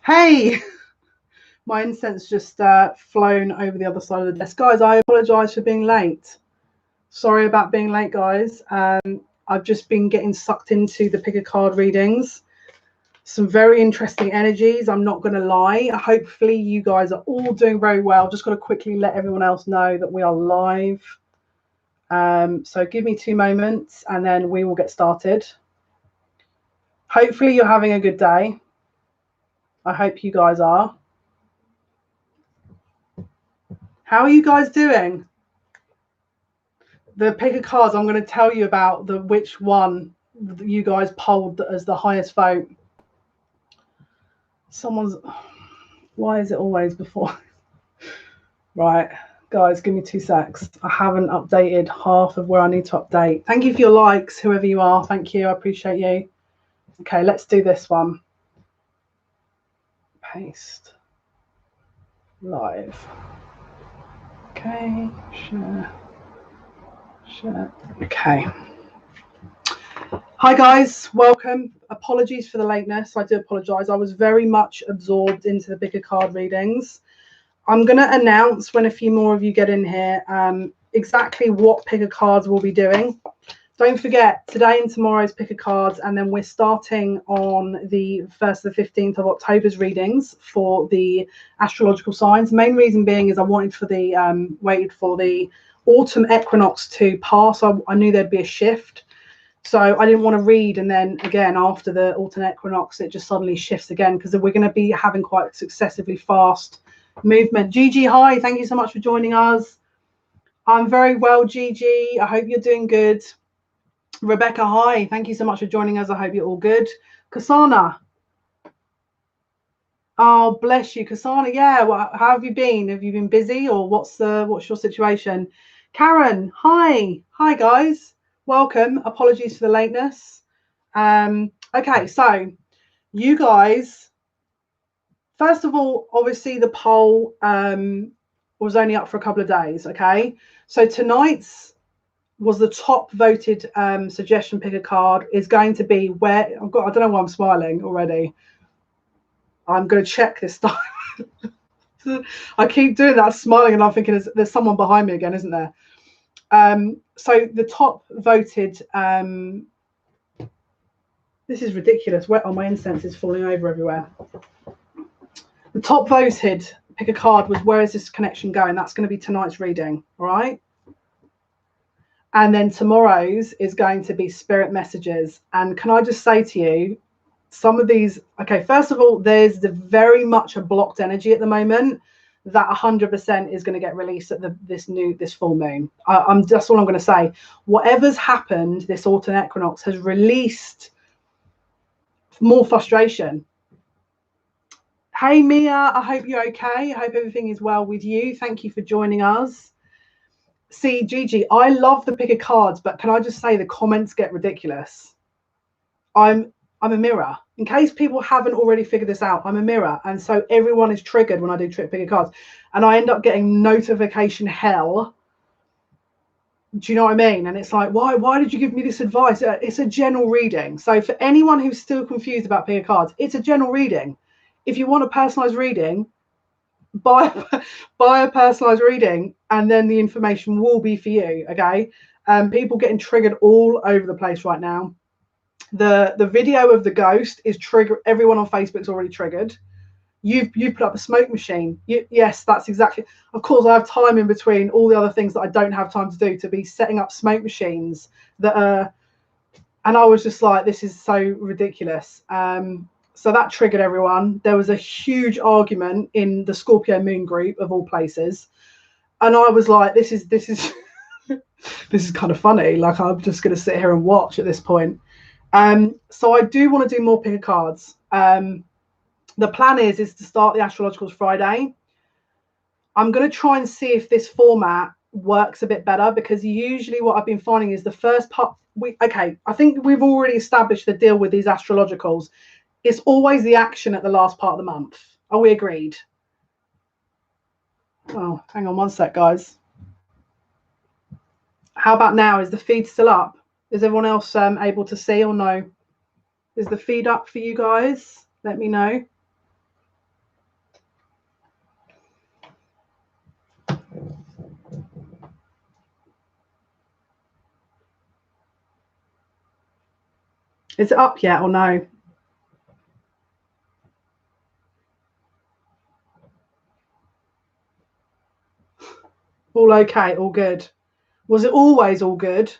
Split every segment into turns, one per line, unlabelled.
Hey, my incense just flown over the other side of the desk. Guys, I apologise for being late. Sorry about being late, guys. I've just been getting sucked into the pick a card readings. Some very interesting energies, I'm not going to lie. Hopefully you guys are all doing very well. Just got to quickly let everyone else know that we are live. So give me 2 moments and then we will get started. Hopefully you're having a good day. I hope you guys are. How are you guys doing? The pick a cards, I'm going to tell you about which one you guys polled as the highest vote. Why is it always before? Right, guys, give me 2 secs. I haven't updated half of where I need to update. Thank you for your likes, whoever you are. Thank you, I appreciate you. Okay, let's do this one. Paste. Live. Okay, share. Okay. Hi guys, welcome. Apologies for the lateness. I do apologise. I was very much absorbed into the pick a card readings. I'm going to announce when a few more of you get in here exactly what pick a cards we'll be doing. Don't forget, today and tomorrow's pick a cards, and then we're starting on the 1st to the 15th of October's readings for the astrological signs. Main reason being is I wanted for the waited for the autumn equinox to pass. I knew there'd be a shift, so I didn't want to read and then again after the autumn equinox it just suddenly shifts again, because we're going to be having quite successively fast movement. Gigi, hi, thank you so much for joining us. I'm very well, Gigi. I hope you're doing good. Rebecca, hi, thank you so much for joining us. I hope you're all good. Kasana, oh bless you. Kasana, yeah, well, how have you been? Have you been busy, or what's your situation? Karen, hi guys, welcome. Apologies for the lateness. Okay, so you guys, first of all, obviously the poll was only up for a couple of days. Okay, so tonight's was the top voted suggestion pick a card is going to be where I don't know why I'm smiling already. I'm going to check this time. I keep doing that, smiling, and I'm thinking there's someone behind me again, isn't there? So the top voted, this is ridiculous. My incense is falling over everywhere. The top voted pick a card was where is this connection going? That's going to be tonight's reading, all right? And then tomorrow's is going to be spirit messages. And can I just say to you, some of these, okay, first of all, there's very much a blocked energy at the moment that 100% is going to get released at this full moon. That's all I'm going to say. Whatever's happened this autumn equinox has released more frustration. Hey Mia, I hope you're okay. I hope everything is well with you. Thank you for joining us. See, Gigi, I love the pick a cards, but can I just say the comments get ridiculous. I'm a mirror. In case people haven't already figured this out, I'm a mirror, and so everyone is triggered when I do pick a cards, and I end up getting notification hell. Do you know what I mean? And it's like, why did you give me this advice? It's a general reading. So for anyone who's still confused about pick a cards, it's a general reading. If you want a personalized reading, buy a personalized reading, and then the information will be for you. Okay, people getting triggered all over the place right now. The video of the ghost is trigger. Everyone on Facebook's already triggered. You put up a smoke machine. Yes, that's exactly. Of course, I have time in between all the other things that I don't have time to do to be setting up smoke machines that are. And I was just like, this is so ridiculous. So that triggered everyone. There was a huge argument in the Scorpio Moon group of all places, and I was like, this is this is kind of funny. Like, I'm just going to sit here and watch at this point. So I do want to do more pick a cards. The plan is to start the astrologicals Friday. I'm going to try and see if this format works a bit better, because usually what I've been finding is the first part. I think we've already established the deal with these astrologicals. It's always the action at the last part of the month. Are we agreed? Oh, hang on one sec, guys. How about now? Is the feed still up? Is everyone else able to see or no? Is the feed up for you guys? Let me know. Is it up yet or no? All okay, all good. Was it always all good?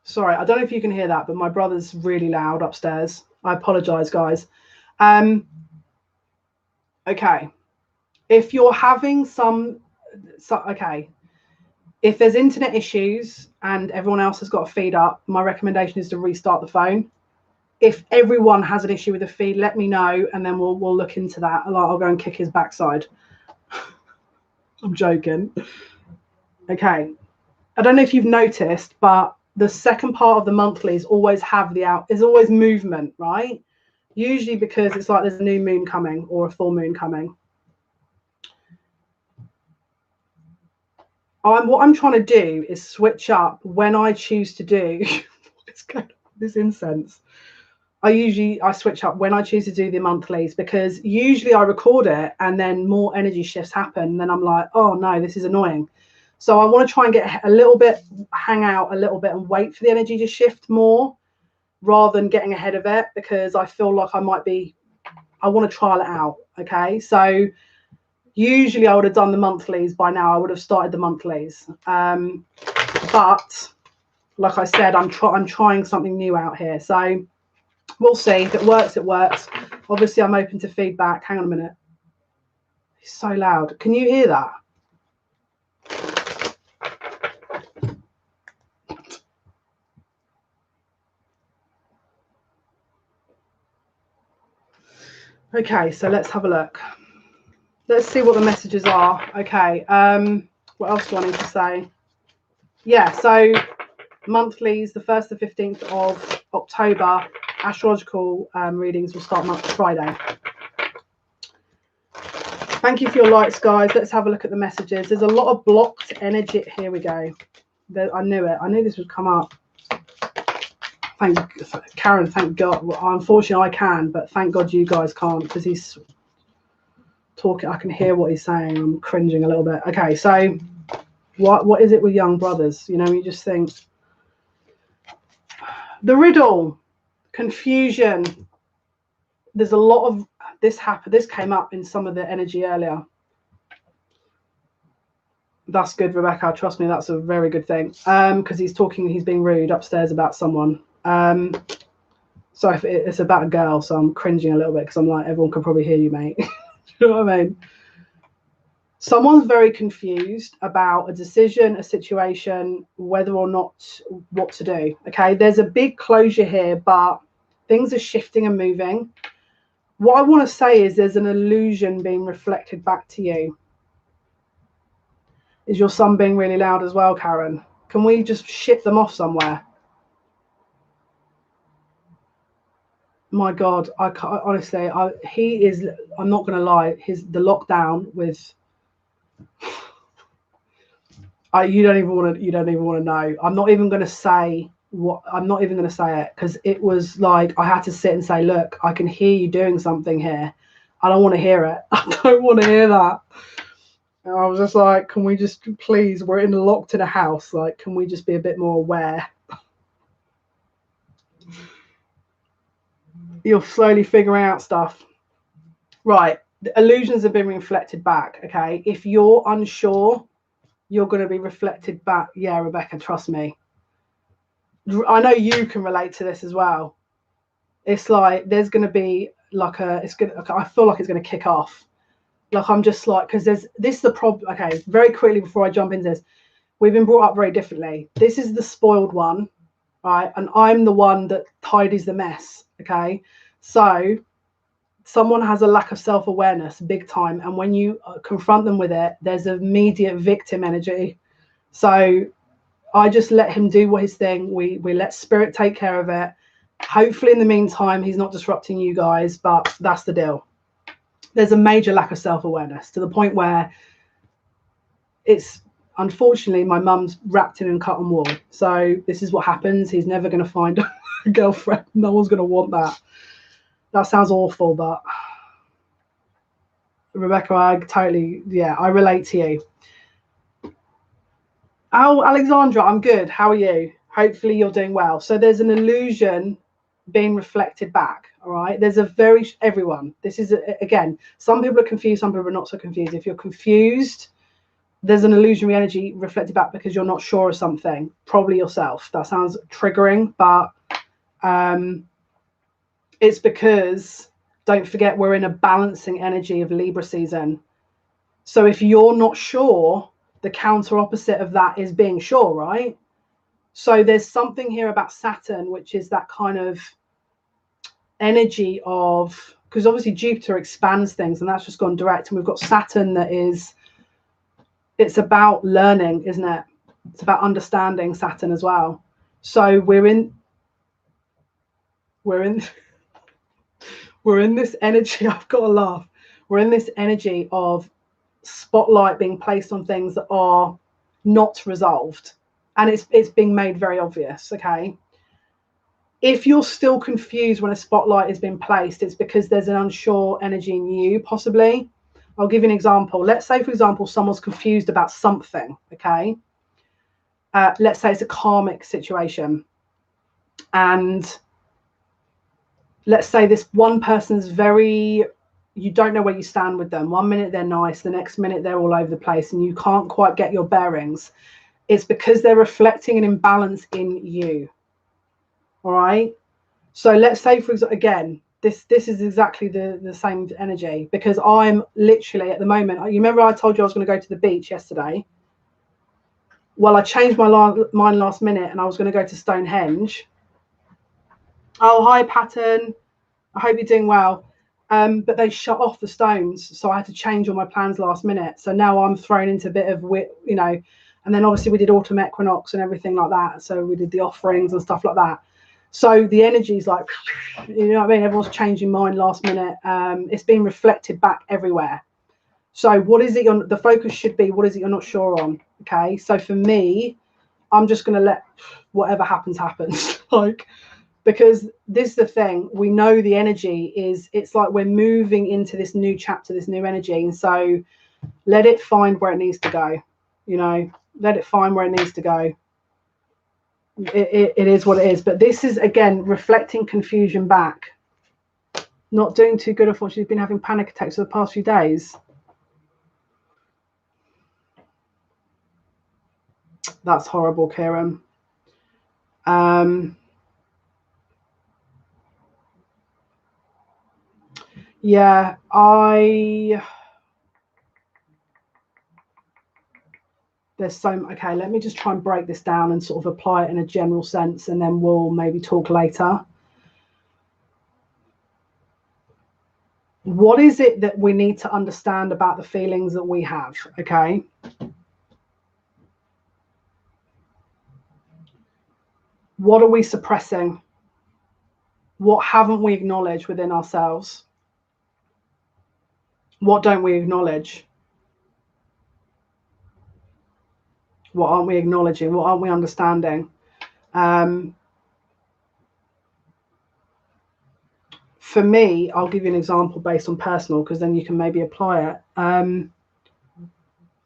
Sorry, I don't know if you can hear that, but my brother's really loud upstairs. I apologize, guys. Okay. If you're having okay. If there's internet issues and everyone else has got a feed up, my recommendation is to restart the phone. If everyone has an issue with the feed, let me know, and then we'll look into that. I'll go and kick his backside. I'm joking. Okay. I don't know if you've noticed, but the second part of the monthlies always have is always movement, right? Usually because it's like there's a new moon coming or a full moon coming. What I'm trying to do is switch up when I choose to do this incense. I switch up when I choose to do the monthlies, because usually I record it and then more energy shifts happen. And then I'm like, oh no, this is annoying. So I want to try and get a little bit, hang out a little bit and wait for the energy to shift more rather than getting ahead of it, because I feel like I want to trial it out. Okay. So usually I would have done the monthlies by now. I would have started the monthlies. But like I said, I'm trying something new out here. So we'll see. If it works, it works. Obviously, I'm open to feedback. Hang on a minute. It's so loud. Can you hear that? Okay, so let's have a look. Let's see what the messages are. Okay. What else do I need to say? Yeah, so monthlies, the 1st to 15th of October, astrological readings will start Friday. Thank you for your likes, guys. Let's have a look at the messages. There's a lot of blocked energy. Here we go. I knew it. I knew this would come up. Karen, thank God. Well, unfortunately, I can, but thank God you guys can't, because he's talking. I can hear what he's saying. I'm cringing a little bit. Okay, so what is it with young brothers? You know, you just think the riddle, confusion. There's a lot of this happened. This came up in some of the energy earlier. That's good, Rebecca. Trust me, that's a very good thing. Because he's being rude upstairs about someone. So if it's about a girl, so I'm cringing a little bit because I'm like, everyone can probably hear you, mate. You know what I mean? Someone's very confused about a decision, a situation, whether or not what to do. Okay, there's a big closure here, but things are shifting and moving. What I want to say is there's an illusion being reflected back to you. Is your son being really loud as well, Karen? Can we just ship them off somewhere? My God, I can't, honestly, he is, I'm not going to lie, the lockdown with, you don't even want to know. I'm not even going to say it, because it was like, I had to sit and say, look, I can hear you doing something here. I don't want to hear it. I don't want to hear that. And I was just like, can we just, please, we're locked in a house. Like, can we just be a bit more aware? You're slowly figuring out stuff. Right. The illusions have been reflected back. Okay. If you're unsure, you're going to be reflected back. Yeah, Rebecca, trust me. I know you can relate to this as well. It's like there's going to be like I feel like it's going to kick off. Like I'm just like, because this is the problem. Okay, very quickly before I jump into this, we've been brought up very differently. This is the spoiled one, right? And I'm the one that tidies the mess. Okay, so someone has a lack of self-awareness big time, and when you confront them with it, there's immediate victim energy. So I just let him do his thing. We let spirit take care of it. Hopefully in the meantime he's not disrupting you guys, but that's the deal. There's a major lack of self-awareness to the point where unfortunately, my mum's wrapped in cotton wool. So this is what happens. He's never going to find a girlfriend. No one's going to want that. That sounds awful, but Rebecca, I totally, yeah, I relate to you. Oh, Alexandra, I'm good. How are you? Hopefully you're doing well. So there's an illusion being reflected back. All right. There's everyone. This is, again, some people are confused. Some people are not so confused. If you're confused, there's an illusionary energy reflected back because you're not sure of something, probably yourself. That sounds triggering, but it's because, don't forget, we're in a balancing energy of Libra season. So if you're not sure, the counter opposite of that is being sure, right? So there's something here about Saturn, which is that kind of energy of, because obviously Jupiter expands things and that's just gone direct. And we've got Saturn that is, it's about learning, isn't it? It's about understanding Saturn as well. So we're in this energy. I've got to laugh. We're in this energy of spotlight being placed on things that are not resolved, and it's being made very obvious. Okay, if you're still confused when a spotlight is being placed, it's because there's an unsure energy in you, possibly. I'll give you an example. Let's say, for example, someone's confused about something. Okay, let's say it's a karmic situation, and let's say this one person's very, you don't know where you stand with them. 1 minute they're nice, the next minute they're all over the place, and you can't quite get your bearings. It's because they're reflecting an imbalance in you. All right. So let's say, for example, again, this is exactly the same energy, because I'm literally at the moment, you remember I told you I was going to go to the beach yesterday? Well, I changed my mind last minute and I was going to go to Stonehenge. Oh, hi, Pattern. I hope you're doing well. But they shut off the stones, so I had to change all my plans last minute. So now I'm thrown into a bit of, you know, and then obviously we did autumn equinox and everything like that. So we did the offerings and stuff like that. So the energy's like, you know what I mean? Everyone's changing mind last minute. It's being reflected back everywhere. So what is it? The focus should be, what is it you're not sure on? Okay. So for me, I'm just going to let whatever happens, happens. Like, because this is the thing, we know the energy is, it's like we're moving into this new chapter, this new energy. And so let it find where it needs to go, you know, let it find where it needs to go. It is what it is. But this is, again, reflecting confusion back. Not doing too good, unfortunately. Been having panic attacks for the past few days. That's horrible, Kieran. Yeah, there's so, okay, let me just try and break this down and sort of apply it in a general sense, and then we'll maybe talk later. What is it that we need to understand about the feelings that we have? Okay. What are we suppressing? What haven't we acknowledged within ourselves? What don't we acknowledge? What aren't we acknowledging? What aren't we understanding? For me, I'll give you an example based on personal, because then you can maybe apply it.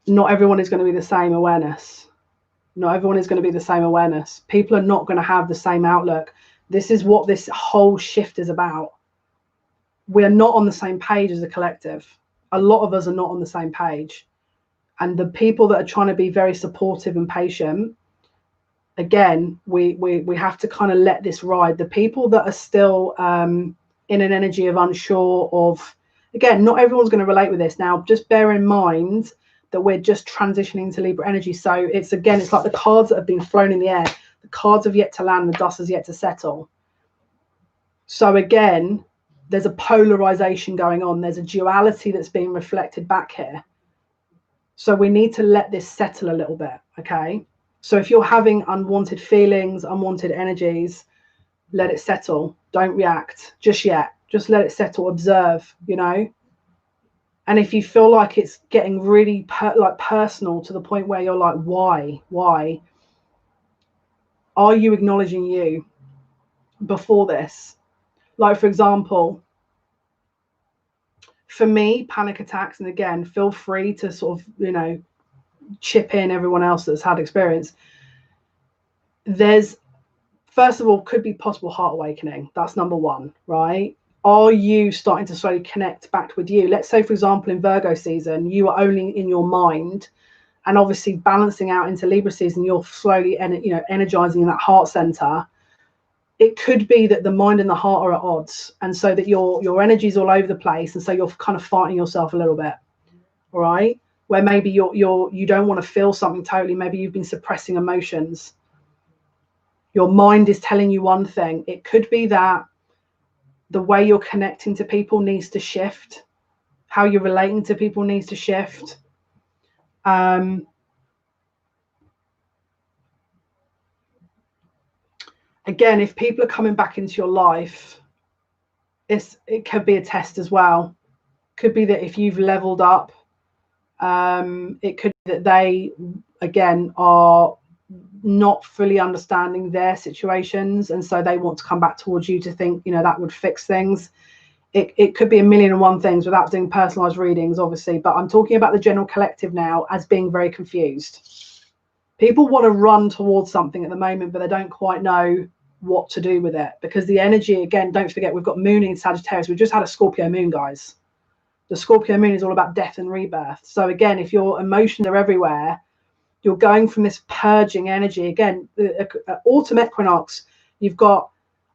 Not everyone is going to be the same awareness. Not everyone is going to be the same awareness. People are not going to have the same outlook. This is what this whole shift is about. We're not on the same page as a collective. A lot of us are not on the same page. And the people that are trying to be very supportive and patient, again, we have to kind of let this ride. The people that are still in an energy of unsure of, again, not everyone's going to relate with this. Now, just bear in mind that we're just transitioning to Libra energy. So it's, again, it's like the cards that have been flown in the air. The cards have yet to land. The dust has yet to settle. So again, there's a polarization going on. There's a duality that's being reflected back here. So we need to let this settle a little bit, okay? So if you're having unwanted feelings, unwanted energies, let it settle. Don't react just yet. Just let it settle. Observe, you know? And if you feel like it's getting really personal to the point where you're like, why? Are you acknowledging you before this? Like, for example, for me, panic attacks, and again, feel free to sort of, you know, chip in everyone else that's had experience. There's, first of all, could be possible heart awakening. That's number one, right? Are you starting to slowly connect back with you? Let's say, for example, in Virgo season, you are only in your mind, and obviously balancing out into Libra season, you're slowly, you know, energizing in that heart center. It could be that the mind and the heart are at odds, and so that your energy's all over the place, and so you're kind of fighting yourself a little bit, all right? Where maybe you don't want to feel something totally. Maybe you've been suppressing emotions. Your mind is telling you one thing. It could be that the way you're connecting to people needs to shift. How you're relating to people needs to shift. Again, if people are coming back into your life, it could be a test as well. Could be that if you've leveled up, it could be that they, again, are not fully understanding their situations, and so they want to come back towards you to think, you know, that would fix things. It could be a million and one things without doing personalized readings, obviously, but I'm talking about the general collective now as being very confused. People want to run towards something at the moment, but they don't quite know what to do with it, because the energy, again, don't forget, we've got moon in Sagittarius. We just had a Scorpio moon, guys. The Scorpio moon is all about death and rebirth. So again, if your emotions are everywhere, you're going from this purging energy. Again, autumn equinox, you've got,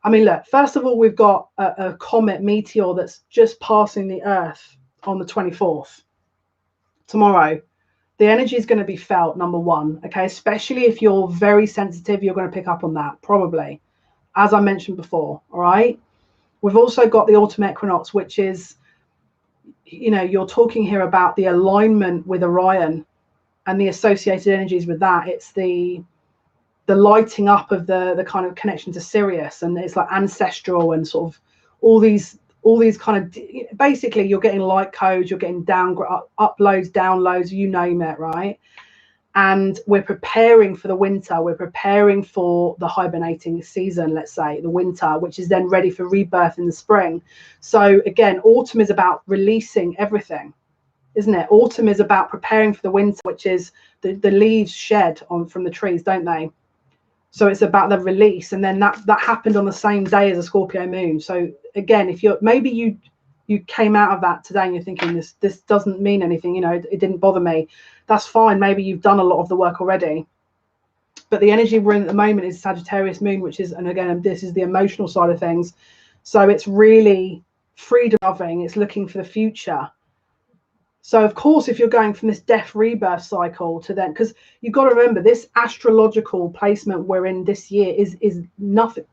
I mean, look, first of all, we've got a comet meteor that's just passing the Earth on the 24th. Tomorrow, the energy is going to be felt, number one, okay? Especially if you're very sensitive, you're going to pick up on that, probably, as I mentioned before, all right? We've also got the autumn equinox, which is, you know, you're talking here about the alignment with Orion and the associated energies with that. It's the lighting up of the kind of connection to Sirius, and it's like ancestral and sort of all these kind of, basically you're getting light codes, you're getting uploads, downloads, you name it, right? And we're preparing for the winter. We're preparing for the hibernating season, let's say, the winter, which is then ready for rebirth in the spring. So again, autumn is about releasing everything, isn't it? Autumn is about preparing for the winter, which is the leaves shed from the trees, don't they? So it's about the release, and then that happened on the same day as a Scorpio moon. So again, if you're, maybe you came out of that today and you're thinking this doesn't mean anything, you know, it didn't bother me. That's fine. Maybe you've done a lot of the work already. But the energy we're in at the moment is Sagittarius moon, which is, and again, this is the emotional side of things. So it's really freedom loving. It's looking for the future. So, of course, if you're going from this death rebirth cycle to then, because you've got to remember, this astrological placement we're in this year is nothing.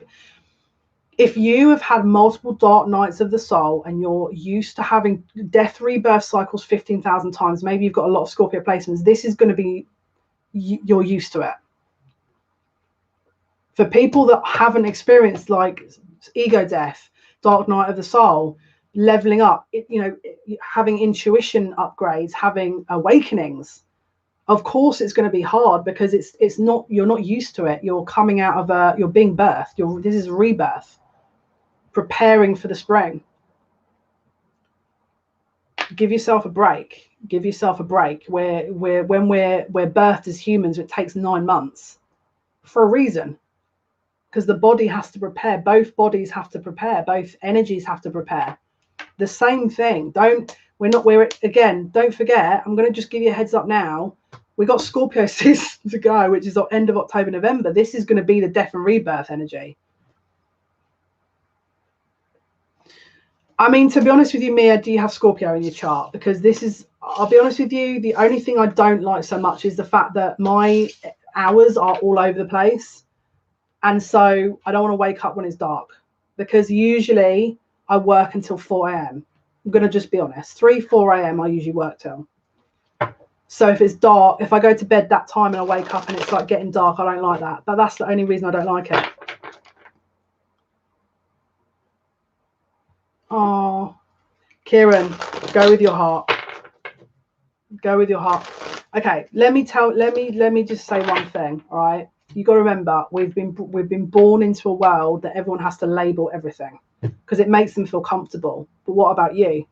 If you have had multiple dark nights of the soul and you're used to having death rebirth cycles 15,000 times, maybe you've got a lot of Scorpio placements, this is going to be, you're used to it. For people that haven't experienced like ego death, dark night of the soul, leveling up, you know, having intuition upgrades, having awakenings, of course it's going to be hard, because it's not, you're not used to it. You're coming out of you're being birthed. This is rebirth, preparing for the spring. Give yourself a break. Give yourself a break. When we're birthed as humans, it takes 9 months for a reason, because the body has to prepare. Both bodies have to prepare. Both energies have to prepare. The same thing. Again, don't forget, I'm going to just give you a heads up now. We got Scorpio season to go, which is end of October, November. This is going to be the death and rebirth energy. I mean, to be honest with you, Mia, do you have Scorpio in your chart? Because this is, I'll be honest with you, the only thing I don't like so much is the fact that my hours are all over the place. And so I don't want to wake up when it's dark, because usually I work until 4 a.m. I'm going to just be honest. 4 a.m. I usually work till. So if it's dark, if I go to bed that time and I wake up and it's like getting dark, I don't like that. But that's the only reason I don't like it. Oh, Kieran, go with your heart. Go with your heart. Okay, let me just say one thing. All right, you got to remember, we've been born into a world that everyone has to label everything because it makes them feel comfortable. But what about you?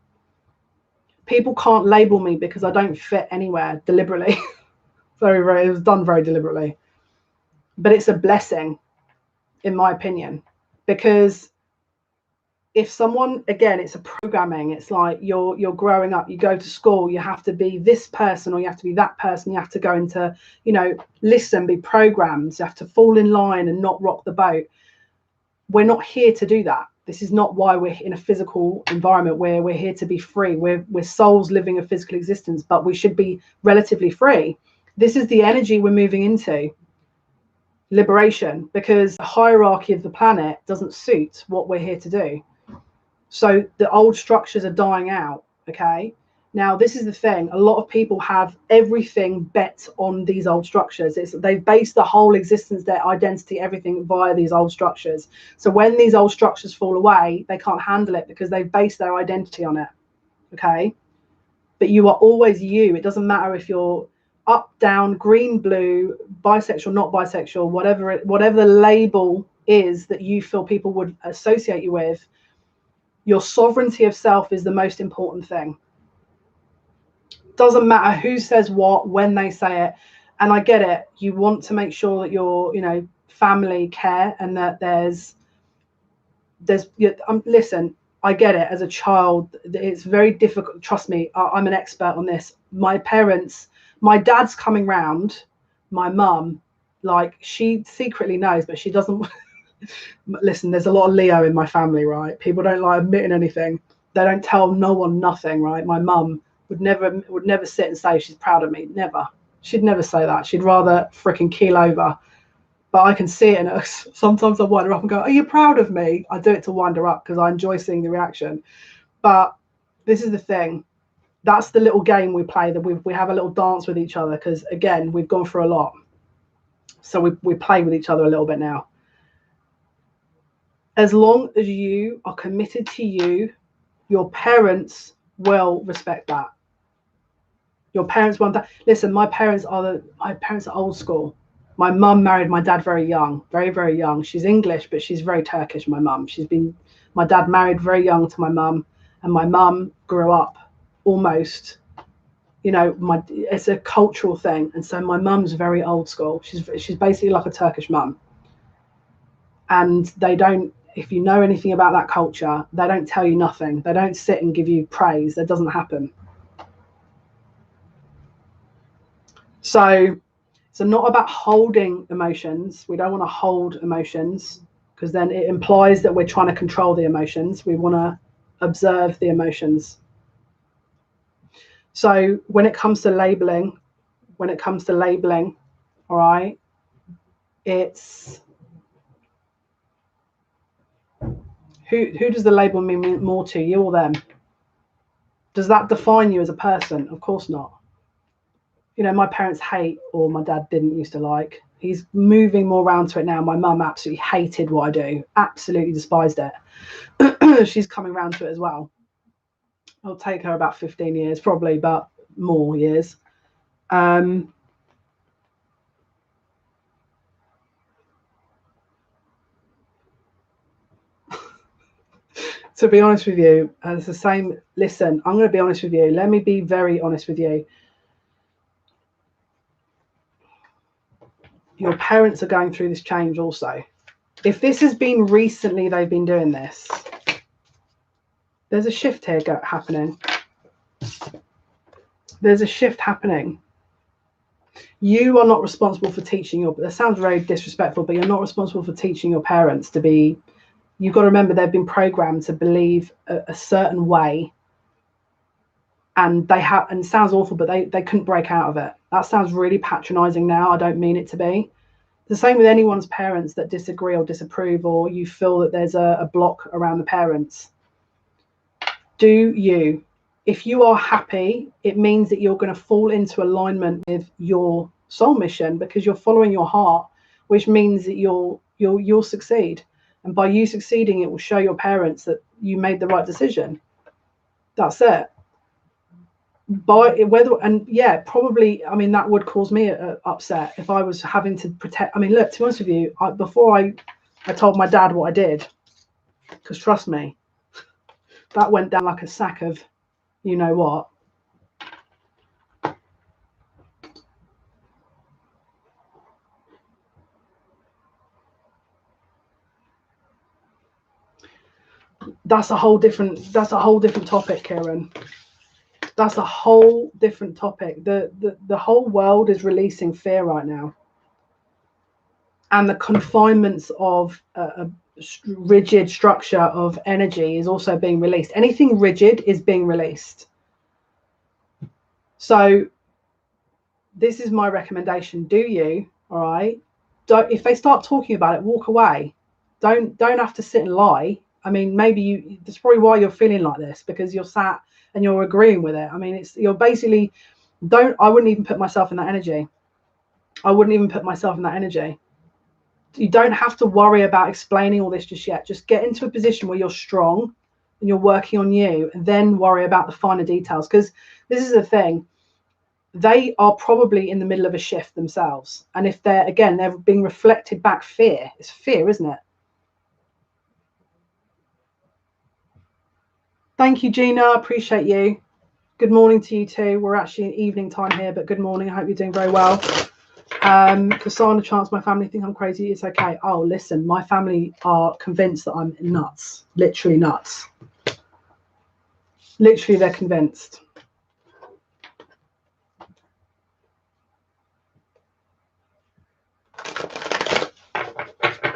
People can't label me because I don't fit anywhere deliberately. It was done very deliberately, but it's a blessing, in my opinion, because if someone, again, it's a programming. It's like you're growing up, you go to school, you have to be this person or you have to be that person. You have to go into, listen, be programmed. You have to fall in line and not rock the boat. We're not here to do that. This is not why we're in a physical environment where we're here to be free. We're souls living a physical existence, but we should be relatively free. This is the energy we're moving into. Liberation, because the hierarchy of the planet doesn't suit what we're here to do. So the old structures are dying out. Okay. Now, this is the thing. A lot of people have everything bet on these old structures. They've based the whole existence, their identity, everything via these old structures. So when these old structures fall away, they can't handle it because they've based their identity on it. Okay. But you are always you. It doesn't matter if you're up, down, green, blue, bisexual, not bisexual, whatever the label is that you feel people would associate you with. Your sovereignty of self is the most important thing. Doesn't matter who says what, when they say it. And I get it. You want to make sure that your, family care and that listen, I get it. As a child, it's very difficult. Trust me, I'm an expert on this. My parents, my dad's coming round, my mum, like, she secretly knows, but she doesn't. Listen, there's a lot of Leo in my family, right? People don't like admitting anything. They don't tell no one nothing, right? My mum would never sit and say she's proud of me. Never. She'd never say that. She'd rather freaking keel over. But I can see it in us. Sometimes I wind her up and go, "Are you proud of me?" I do it to wind her up because I enjoy seeing the reaction. But this is the thing. That's the little game we play, that we have a little dance with each other because, again, we've gone through a lot. So we play with each other a little bit now. As long as you are committed to you, your parents will respect that. Your parents want that. Listen, my parents are old school. My mum married my dad very young, very, very young. She's English, but she's very Turkish, my mum. My dad married very young to my mum, and my mum grew up almost, it's a cultural thing. And so my mum's very old school. She's basically like a Turkish mum. And they don't, if you know anything about that culture, they don't tell you nothing. They don't sit and give you praise. That doesn't happen. So it's not about holding emotions. We don't want to hold emotions because then it implies that we're trying to control the emotions. We want to observe the emotions. So when it comes to labeling, all right, it's who does the label mean more to, you or them? Does that define you as a person? Of course not. My parents hate, or my dad didn't used to like. He's moving more around to it now. My mum absolutely hated what I do, absolutely despised it. She's coming around to it as well. It'll take her about 15 years, probably, but more years. To be honest with you, it's the same. Listen, I'm going to be honest with you. Let me be very honest with you. Your parents are going through this change also. If this has been recently, they've been doing this. There's a shift here happening. There's a shift happening. You are not responsible for teaching that sounds very disrespectful, but you're not responsible for teaching your parents to be. You've got to remember they've been programmed to believe a certain way, and and it sounds awful, but they couldn't break out of it. That sounds really patronizing now. I don't mean it to be. The same with anyone's parents that disagree or disapprove, or you feel that there's a block around the parents. Do you? If you are happy, it means that you're going to fall into alignment with your soul mission because you're following your heart, which means that you'll succeed. And by you succeeding, it will show your parents that you made the right decision. That's it. Yeah, probably. I mean, that would cause me a upset if I was having to protect. I mean, look, to be honest with you, before I told my dad what I did, because trust me, that went down like a sack of, you know what. That's a whole different topic, Kieran. That's a whole different topic. The whole world is releasing fear right now, and the confinements of a rigid structure of energy is also being released. Anything rigid is being released. So this is my recommendation. Do you, all right? If they start talking about it, walk away. Don't have to sit and lie. I mean, maybe that's probably why you're feeling like this, because you're sat and you're agreeing with it. I mean, you're basically I wouldn't even put myself in that energy. You don't have to worry about explaining all this just yet. Just get into a position where you're strong and you're working on you, and then worry about the finer details. Because this is the thing. They are probably in the middle of a shift themselves. And if they're being reflected back fear. It's fear, isn't it? Thank you, Gina. Appreciate you. Good morning to you too. We're actually in evening time here, but good morning. I hope you're doing very well. Cassandra Chance, my family think I'm crazy. It's okay. Oh, listen, my family are convinced that I'm nuts. Literally nuts. Literally, they're convinced.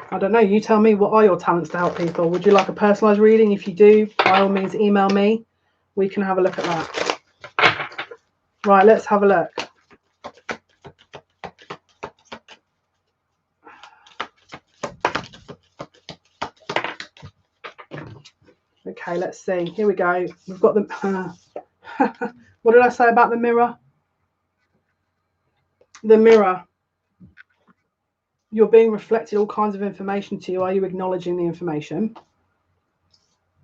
I don't know. You tell me, what are your talents to help people? Would you like a personalised reading? If you do, by all means, email me. We can have a look at that. Right, let's have a look. Okay, let's see. Here we go. We've got the... what did I say about the mirror? The mirror. You're being reflected all kinds of information to you. Are you acknowledging the information?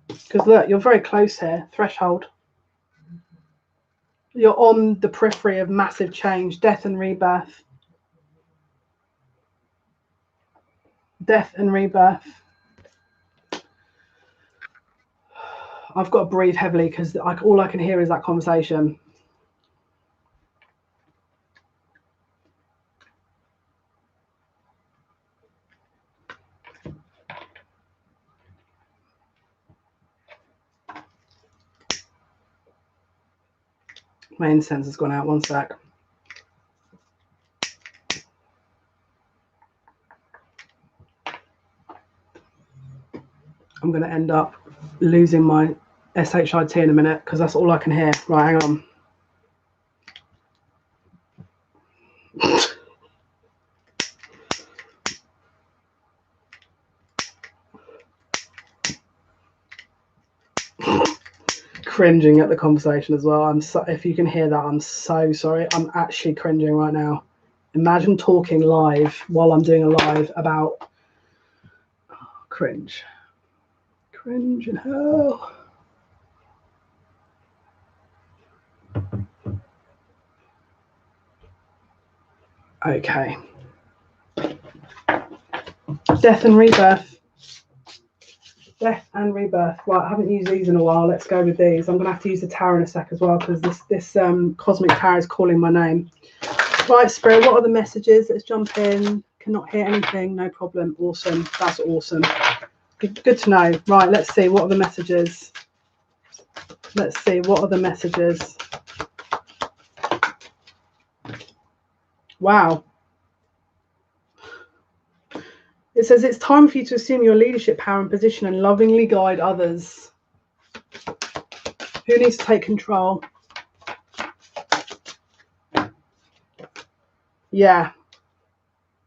Because look, you're very close here. Threshold. You're on the periphery of massive change, death and rebirth. Death and rebirth. I've got to breathe heavily because all I can hear is that conversation. My incense has gone out. One sec. I'm going to end up losing my SHIT in a minute because that's all I can hear. Right, hang on. Cringing at the conversation as well. If you can hear that, I'm so sorry. I'm actually cringing right now. Imagine talking live while I'm doing a live about cringe in hell. Okay. Death and rebirth. Death and rebirth. Right, I haven't used these in a while. Let's go with these. I'm going to have to use the tower in a sec as well because this cosmic tower is calling my name. Right, Spirit, what are the messages? Let's jump in. Cannot hear anything. No problem. Awesome. That's awesome. Good to know. Right, let's see. What are the messages? Let's see. What are the messages? Wow. It says it's time for you to assume your leadership power and position and lovingly guide others. Who needs to take control? Yeah.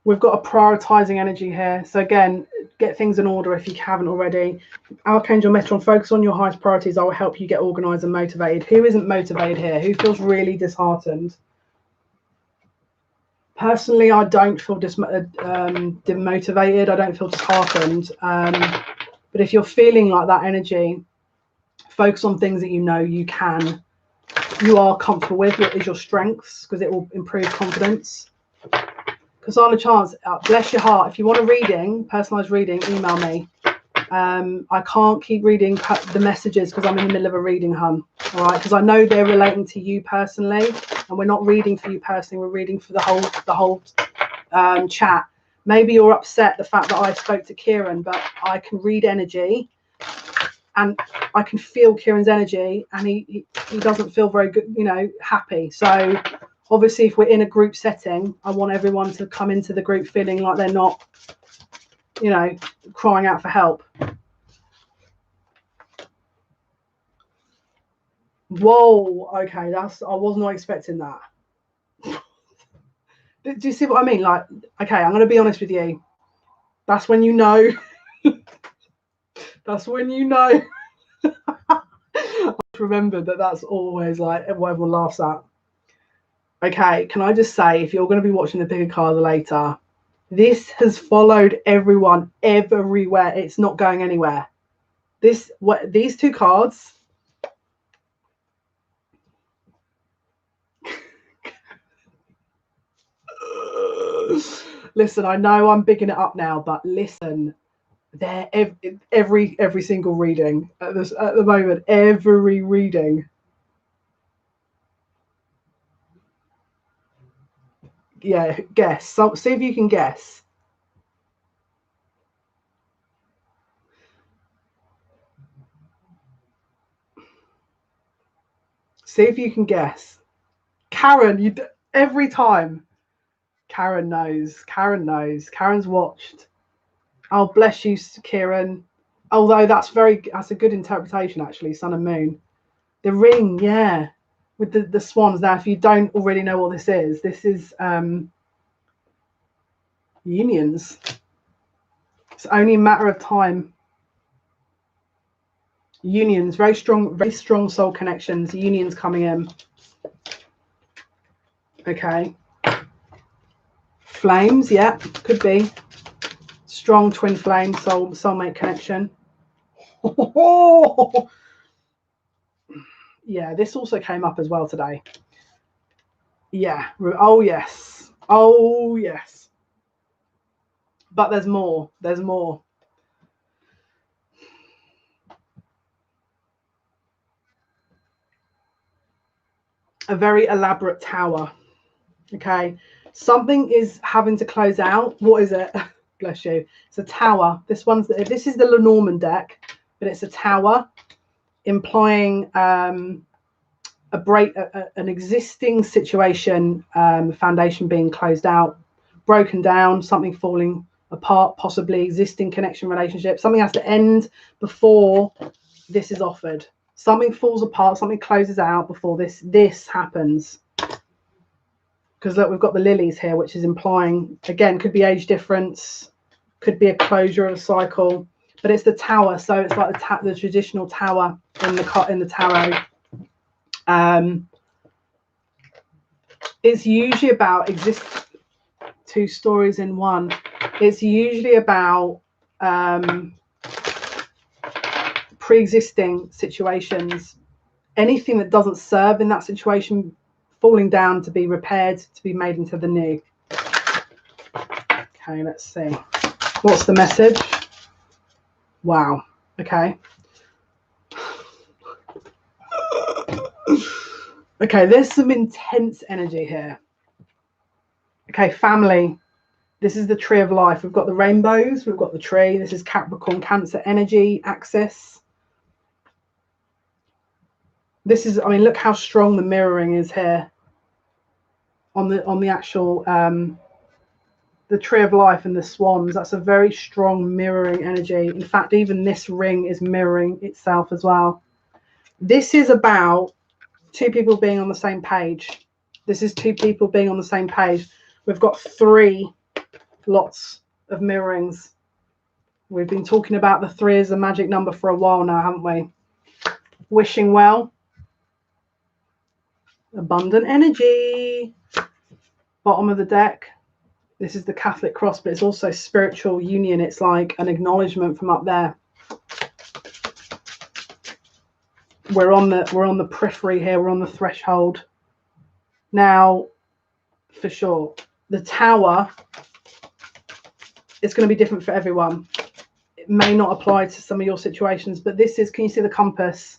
We've got a prioritizing energy here. So again, get things in order if you haven't already. Archangel Metron, focus on your highest priorities. I will help you get organized and motivated. Who isn't motivated here? Who feels really disheartened? Personally, I don't feel demotivated. I don't feel disheartened. But if you're feeling like that energy, focus on things that you know you can you are comfortable with, what is your strengths, because it will improve confidence. Kasana Chance, bless your heart. If you want a reading, personalised reading, email me. I can't keep reading the messages because I'm in the middle of a reading, hun. All right, because I know they're relating to you personally, and we're not reading for you personally. We're reading for the whole chat. Maybe you're upset the fact that I spoke to Kieran, but I can read energy, and I can feel Kieran's energy, and he doesn't feel very good, you know, happy. So obviously, if we're in a group setting, I want everyone to come into the group feeling like they're not, you know, crying out for help. Whoa, okay, I was not expecting that. Do you see what I mean? Like, okay, I'm going to be honest with you. That's when you know. That's when you know. I remember that's always like what everyone laughs at. Okay, can I just say, if you're going to be watching the pick a card later, this has followed everyone everywhere. It's not going anywhere. These two cards. Listen, I know I'm bigging it up now, but listen, they're every single reading at the moment. Every reading. Yeah, guess. So, see if you can guess. See if you can guess. Karen, every time. Karen knows. Karen knows. Karen's watched. Oh, bless you, Kieran. Although that's a good interpretation, actually. Sun and Moon. The ring, yeah, with the swans. Now, if you don't already know what this is unions. It's only a matter of time. Unions, very strong soul connections. Unions coming in. Okay. Flames, yeah, could be. Strong twin flame, soulmate connection. Yeah, this also came up as well today. Yeah. Oh, yes. Oh, yes. But there's more. There's more. A very elaborate tower. Okay. Something is having to close out. What is it? Bless you. It's a tower. This is the Lenormand deck, but it's a tower implying an existing situation, foundation being closed out, broken down, something falling apart, possibly existing connection relationship. Something has to end before this is offered. Something falls apart, something closes out before this happens. Because look, we've got the lilies here, which is implying, again, could be age difference, could be a closure of a cycle, but it's the tower. So it's like the traditional tower in the tarot. It's usually about two stories in one. It's usually about pre-existing situations. Anything that doesn't serve in that situation falling down to be repaired, to be made into the new. Okay, let's see. What's the message? Wow. Okay. Okay, there's some intense energy here. Okay, family. This is the tree of life. We've got the rainbows. We've got the tree. This is Capricorn, Cancer energy, axis. This is, I mean, look how strong the mirroring is here on the actual the tree of life and the swans. That's a very strong mirroring energy. In fact, even this ring is mirroring itself as well. This is about two people being on the same page. This is two people being on the same page. We've got 3 lots of mirrorings. We've been talking about the 3 as a magic number for a while now, haven't we? Wishing well. Abundant energy. Bottom of the deck. This is the Catholic cross, but it's also spiritual union. It's like an acknowledgement from up there. we're on the periphery here. We're on the threshold. Now, for sure, the Tower is going to be different for everyone. It may not apply to some of your situations, but this is, can you see the compass?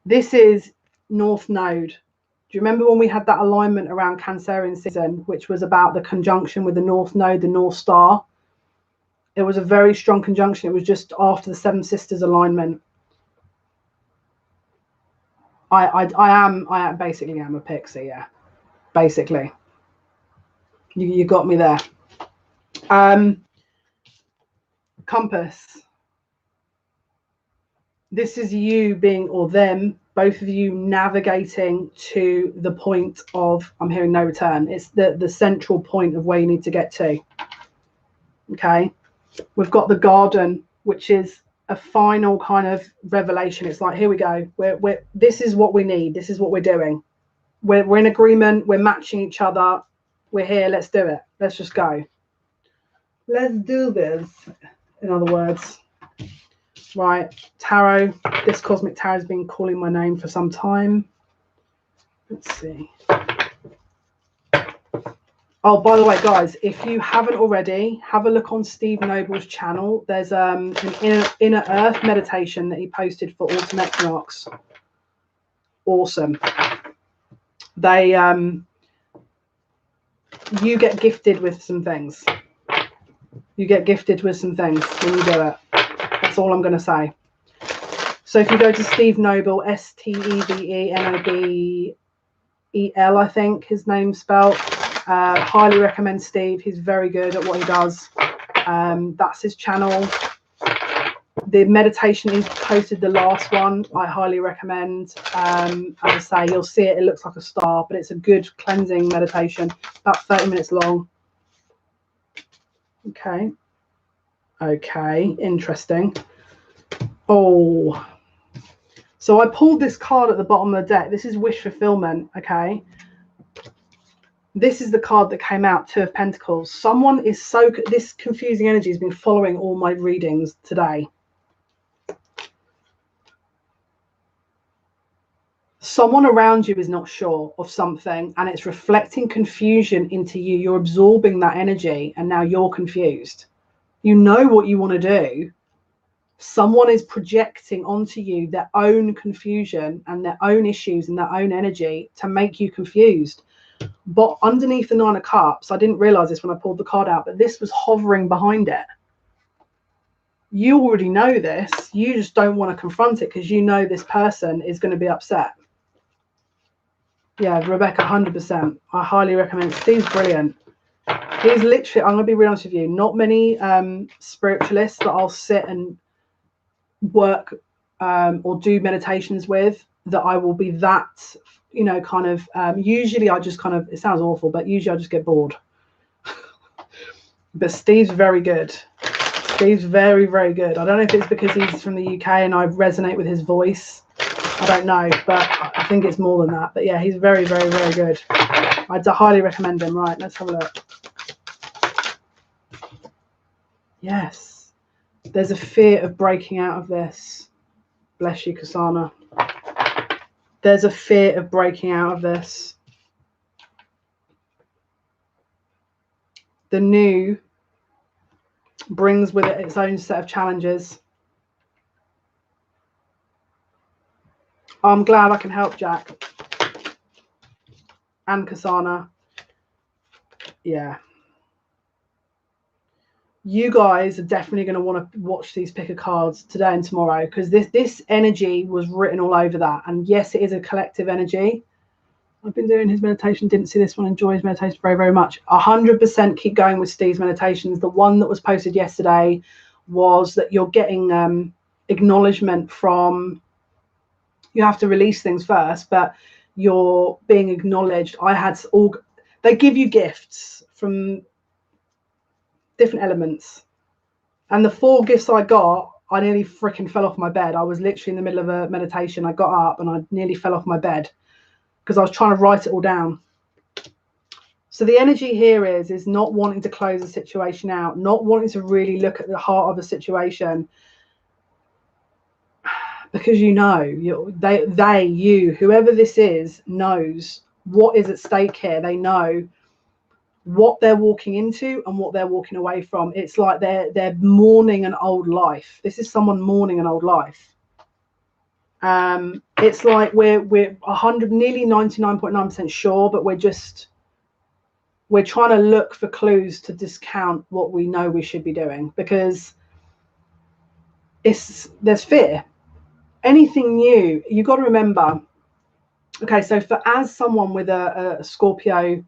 This is North Node. Do you remember when we had that alignment around Cancerian season, which was about the conjunction with the North Node, the North Star? It was a very strong conjunction. It was just after the Seven Sisters alignment. I basically am a pixie, yeah. Basically. You got me there. Compass. This is you being, or them, both of you navigating to the point of, I'm hearing no return. It's the central point of where you need to get to. Okay. We've got the Garden, which is a final kind of revelation. It's like, here we go. This is what we need. This is what we're doing. We're in agreement. We're matching each other. We're here. Let's do it. Let's just go. Let's do this. In other words. Right, tarot. This cosmic tarot has been calling my name for some time. Let's see. Oh, by the way, guys, if you haven't already, have a look on Steve Noble's channel. There's an inner earth meditation that he posted for autumn equinox. Awesome. They you get gifted with some things. You get gifted with some things when you do it. That's all I'm going to say. So if you go to Steve Noble, SteveNobel, I think his name's spelled. Highly recommend Steve. He's very good at what he does. That's his channel. The meditation he's posted, the last one, I highly recommend. As I say, you'll see it. It looks like a star, but it's a good cleansing meditation. About 30 minutes long. Okay. Okay, interesting. Oh, so I pulled this card at the bottom of the deck. This is wish fulfillment. Okay, this is the card that came out, Two of Pentacles. Someone is this confusing energy has been following all my readings today. Someone around you is not sure of something, and it's reflecting confusion into you. You're absorbing that energy, and now you're confused. You know what you want to do. Someone is projecting onto you their own confusion and their own issues and their own energy to make you confused. But underneath the Nine of Cups, I didn't realize this when I pulled the card out, but this was hovering behind it. You already know this. You just don't want to confront it because you know this person is going to be upset. Yeah, Rebecca, 100%. I highly recommend. Steve's brilliant. He's literally, I'm going to be real honest with you, not many spiritualists that I'll sit and work or do meditations with that I will be that, you know, kind of, usually I just kind of, it sounds awful, but usually I just get bored. But Steve's very good. Steve's very, very good. I don't know if it's because he's from the UK and I resonate with his voice. I don't know, but I think it's more than that. But yeah, he's very, very, very good. I'd highly recommend him. Right, let's have a look. Yes. There's a fear of breaking out of this. Bless you, Kasana. There's a fear of breaking out of this. The new brings with it its own set of challenges. I'm glad I can help, Jack. And Kasana. Yeah. You guys are definitely going to want to watch these picker cards today and tomorrow because this energy was written all over that. And yes, it is a collective energy. I've been doing his meditation, didn't see this one, enjoy his meditation very, very much. 100% keep going with Steve's meditations. The one that was posted yesterday was that you're getting acknowledgement from, you have to release things first, but you're being acknowledged. They give you gifts from different elements. And the 4 gifts I got, I nearly freaking fell off my bed. I was literally in the middle of a meditation. I got up and I nearly fell off my bed because I was trying to write it all down. So the energy here is not wanting to close the situation out, not wanting to really look at the heart of a situation. because you know, whoever this is knows what is at stake here. They know what they're walking into and what they're walking away from. It's like they're mourning an old life. This is someone mourning an old life. It's like we're 100, nearly 99.9% sure, but we're trying to look for clues to discount what we know we should be doing, because there's fear. Anything new, you've got to remember. Okay, so as someone with a Scorpio,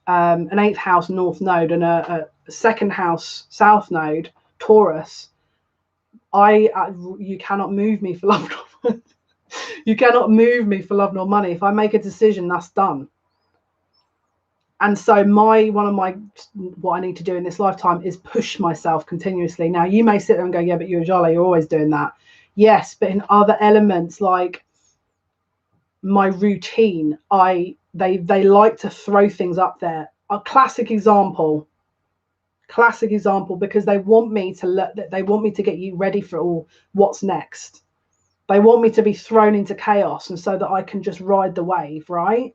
an 8th house North node and a 2nd house South node Taurus, you cannot move me for love. You cannot move me for love nor money. If I make a decision, that's done. And so what I need to do in this lifetime is push myself continuously. Now, you may sit there and go, yeah, but you're Jale, you're always doing that. Yes, but in other elements, like my routine, they like to throw things up there. A classic example, because they want me to get you ready for all what's next. They want me to be thrown into chaos, and so that I can just ride the wave, right?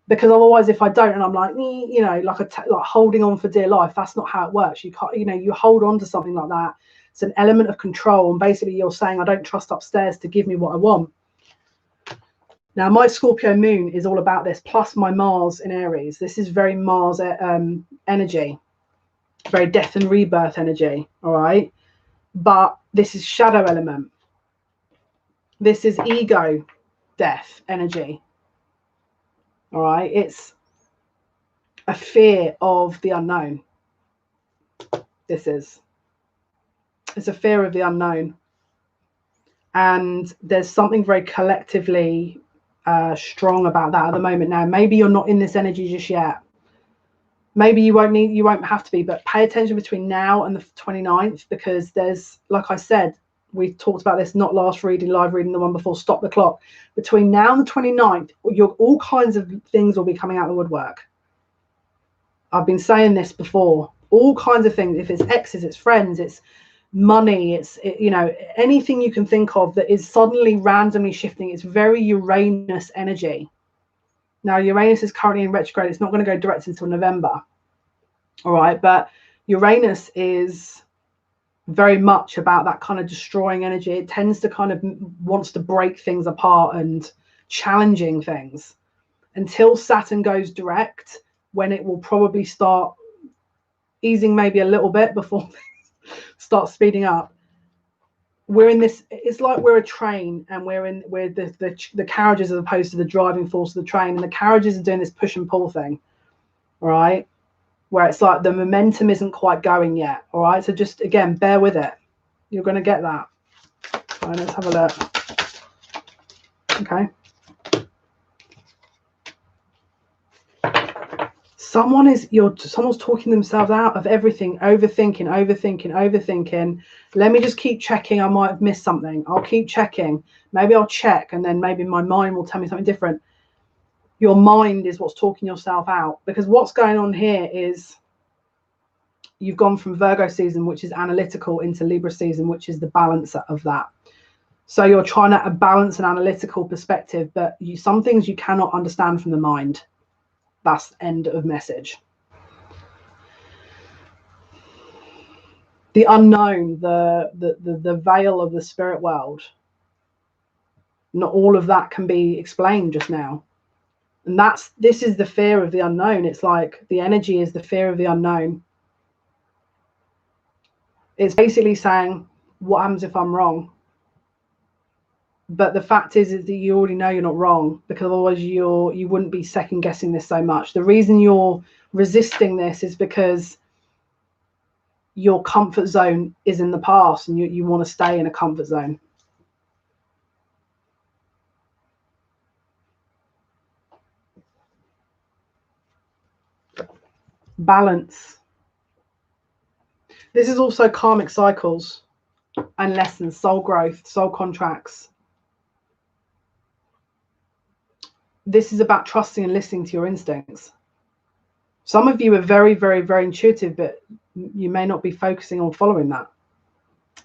Because otherwise, if I don't, and I'm like, like holding on for dear life, that's not how it works. You can't, you hold on to something like that. It's an element of control, and basically you're saying, I don't trust upstairs to give me what I want. Now, my Scorpio moon is all about this, plus my Mars in Aries. This is very Mars energy, very death and rebirth energy, all right? But this is shadow element. This is ego death energy, all right? It's a fear of the unknown. It's a fear of the unknown. And there's something very collectively strong about that at the moment. Now, maybe you're not in this energy just yet. Maybe you won't have to be, but pay attention between now and the 29th, because there's, like I said, we talked about this, not last reading, live reading, the one before, stop the clock. Between now and the 29th, all kinds of things will be coming out of the woodwork. I've been saying this before, all kinds of things. If it's exes, it's friends, it's money, it's anything you can think of that is suddenly randomly shifting. It's very Uranus energy. Now, Uranus is currently in retrograde. It's not going to go direct until November. All right. But Uranus is very much about that kind of destroying energy. It tends to kind of wants to break things apart and challenging things until Saturn goes direct, when it will probably start easing maybe a little bit before things start speeding up. We're in this, it's like we're a train, and we're the carriages as opposed to the driving force of the train, and the carriages are doing this push and pull thing, all right, where it's like the momentum isn't quite going yet, all right? So just, again, bear with it. You're going to get that. All right, let's have a look. Okay. Someone's talking themselves out of everything, overthinking. Let me just keep checking. I might have missed something. I'll keep checking. Maybe I'll check, and then maybe my mind will tell me something different. Your mind is what's talking yourself out, because what's going on here is you've gone from Virgo season, which is analytical, into Libra season, which is the balancer of that. So you're trying to balance an analytical perspective, but some things you cannot understand from the mind. That's the end of message. The unknown, the veil of the spirit world. Not all of that can be explained just now. And this is the fear of the unknown. It's like the energy is the fear of the unknown. It's basically saying, what happens if I'm wrong? But the fact is that you already know you're not wrong, because otherwise you wouldn't be second guessing this so much. The reason you're resisting this is because your comfort zone is in the past, and you want to stay in a comfort zone. Balance. This is also karmic cycles and lessons, soul growth, soul contracts. This is about trusting and listening to your instincts. Some of you are very, very, very intuitive, but you may not be focusing on following that.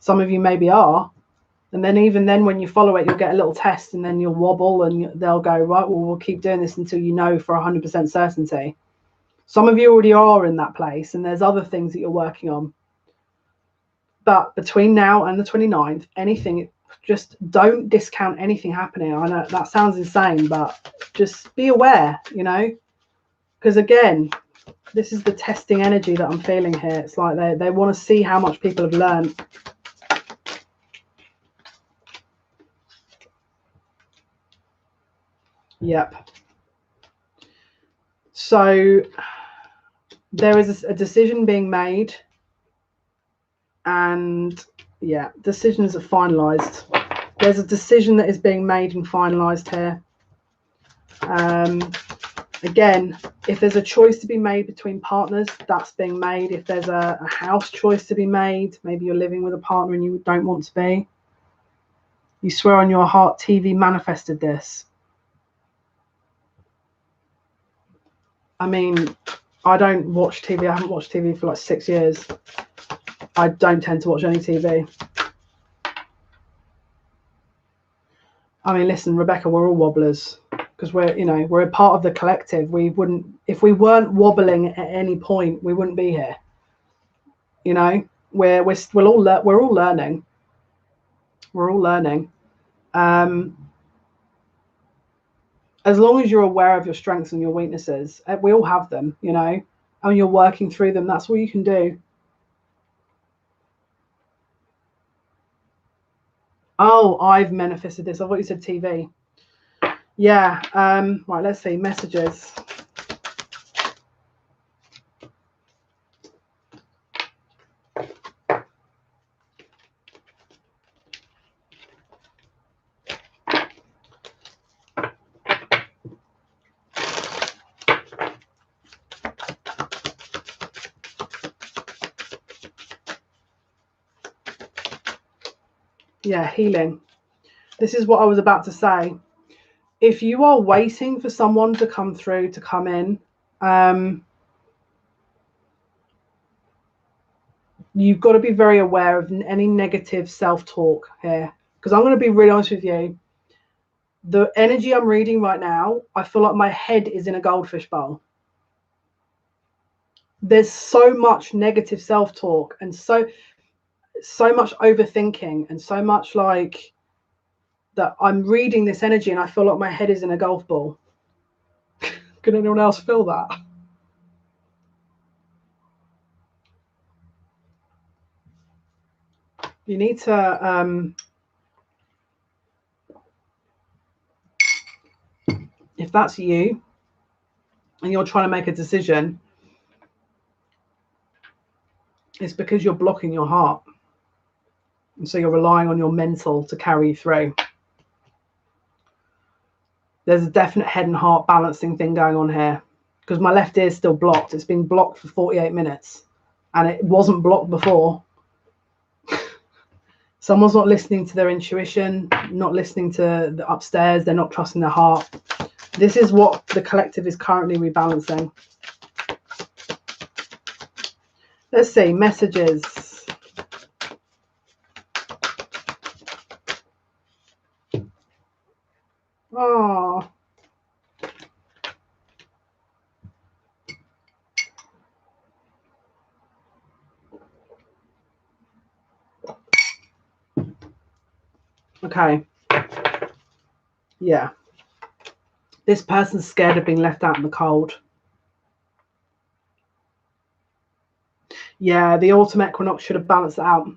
Some of you maybe are, And then even then, when you follow it, you'll get a little test, and then you'll wobble, and they'll go, right, well, we'll keep doing this until you know for 100% certainty. Some of you already are in that place, and there's other things that you're working on. But between now and the 29th, anything, just don't discount anything happening. I know that sounds insane, but just be aware, you know, because again, this is the testing energy that I'm feeling here. It's like they want to see how much people have learned. Yep. So there is a decision being made, and yeah, decisions are finalized. There's a decision that is being made and finalized here. Again, if there's a choice to be made between partners, that's being made. If there's a house choice to be made, maybe you're living with a partner and you don't want to be. You swear on your heart TV manifested this. I mean, I don't watch TV. I haven't watched TV for like 6 years. I don't tend to watch any TV. I mean, listen, Rebecca, we're all wobblers because we're a part of the collective. We wouldn't, if we weren't wobbling at any point, we wouldn't be here. You know, we're all learning. We're all learning. As long as you're aware of your strengths and your weaknesses, we all have them, you know, and you're working through them. That's all you can do. Oh, I've manifested this. I thought you said TV. Yeah. Right, let's see. Messages. Yeah, healing. This is what I was about to say. If you are waiting for someone to come through, to come in, you've got to be very aware of any negative self-talk here. Because I'm going to be really honest with you. The energy I'm reading right now, I feel like my head is in a goldfish bowl. There's so much negative self-talk and so much overthinking and so much like that. I'm reading this energy and I feel like my head is in a golf ball. Can anyone else feel that? You need to if that's you and you're trying to make a decision, it's because you're blocking your heart. And so you're relying on your mental to carry you through. There's a definite head and heart balancing thing going on here because my left ear is still blocked. It's been blocked for 48 minutes and it wasn't blocked before. Someone's not listening to their intuition, not listening to the upstairs. They're not trusting their heart. This is what the collective is currently rebalancing. Let's see, messages. Oh. Okay. Yeah. This person's scared of being left out in the cold. Yeah, the autumn equinox should have balanced that out.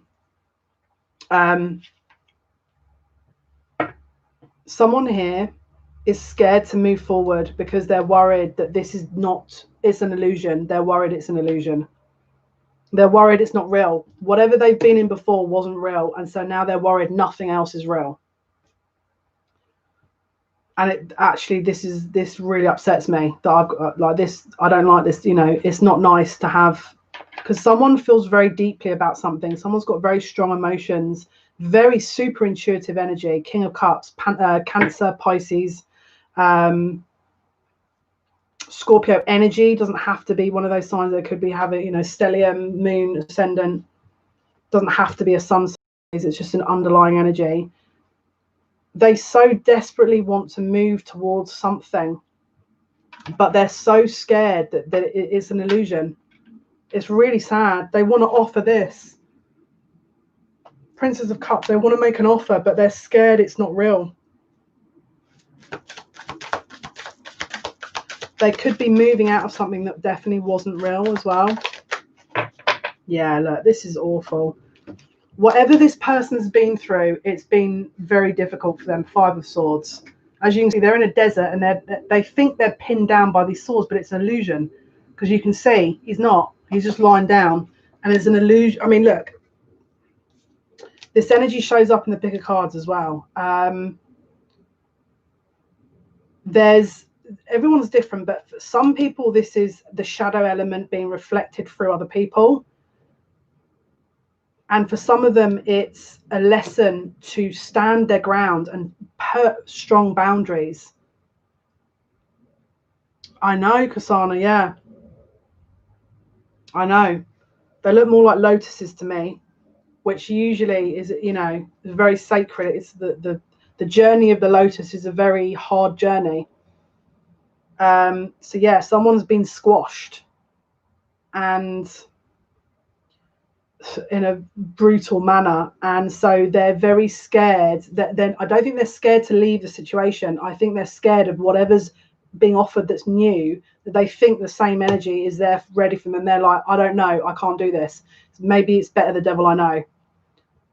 Someone here is scared to move forward because they're worried that this is not, it's an illusion. They're worried it's an illusion. They're worried it's not real. Whatever they've been in before wasn't real. And so now they're worried nothing else is real. And it actually, this really upsets me that I've got like this. I don't like this, you know, it's not nice to have, because someone feels very deeply about something. Someone's got very strong emotions, very super intuitive energy. King of Cups, Cancer, Pisces, Scorpio energy. Doesn't have to be one of those signs. That could be having, you know, stellium, moon, ascendant. Doesn't have to be a sun it's just an underlying energy. They so desperately want to move towards something, but they're so scared that it's an illusion. It's really sad. They want to offer this. Princess of Cups, they want to make an offer, but they're scared it's not real. They could be moving out of something that definitely wasn't real as well. Yeah, look, this is awful. Whatever this person's been through, it's been very difficult for them. Five of Swords. As you can see, they're in a desert and they think they're pinned down by these swords, but it's an illusion. Because you can see he's not. He's just lying down. And it's an illusion. I mean, look. This energy shows up in the pick of cards as well. Everyone's different, but for some people, this is the shadow element being reflected through other people. And for some of them, it's a lesson to stand their ground and put strong boundaries. I know, Kasana, yeah. I know. They look more like lotuses to me, which usually is, you know, very sacred. It's the journey of the lotus is a very hard journey. So yeah, someone's been squashed and in a brutal manner, and so they're very scared that then I don't think they're scared to leave the situation. I think they're scared of whatever's being offered that's new, that they think the same energy is there ready for them, and they're like, I don't know, I can't do this. Maybe it's better the devil I know.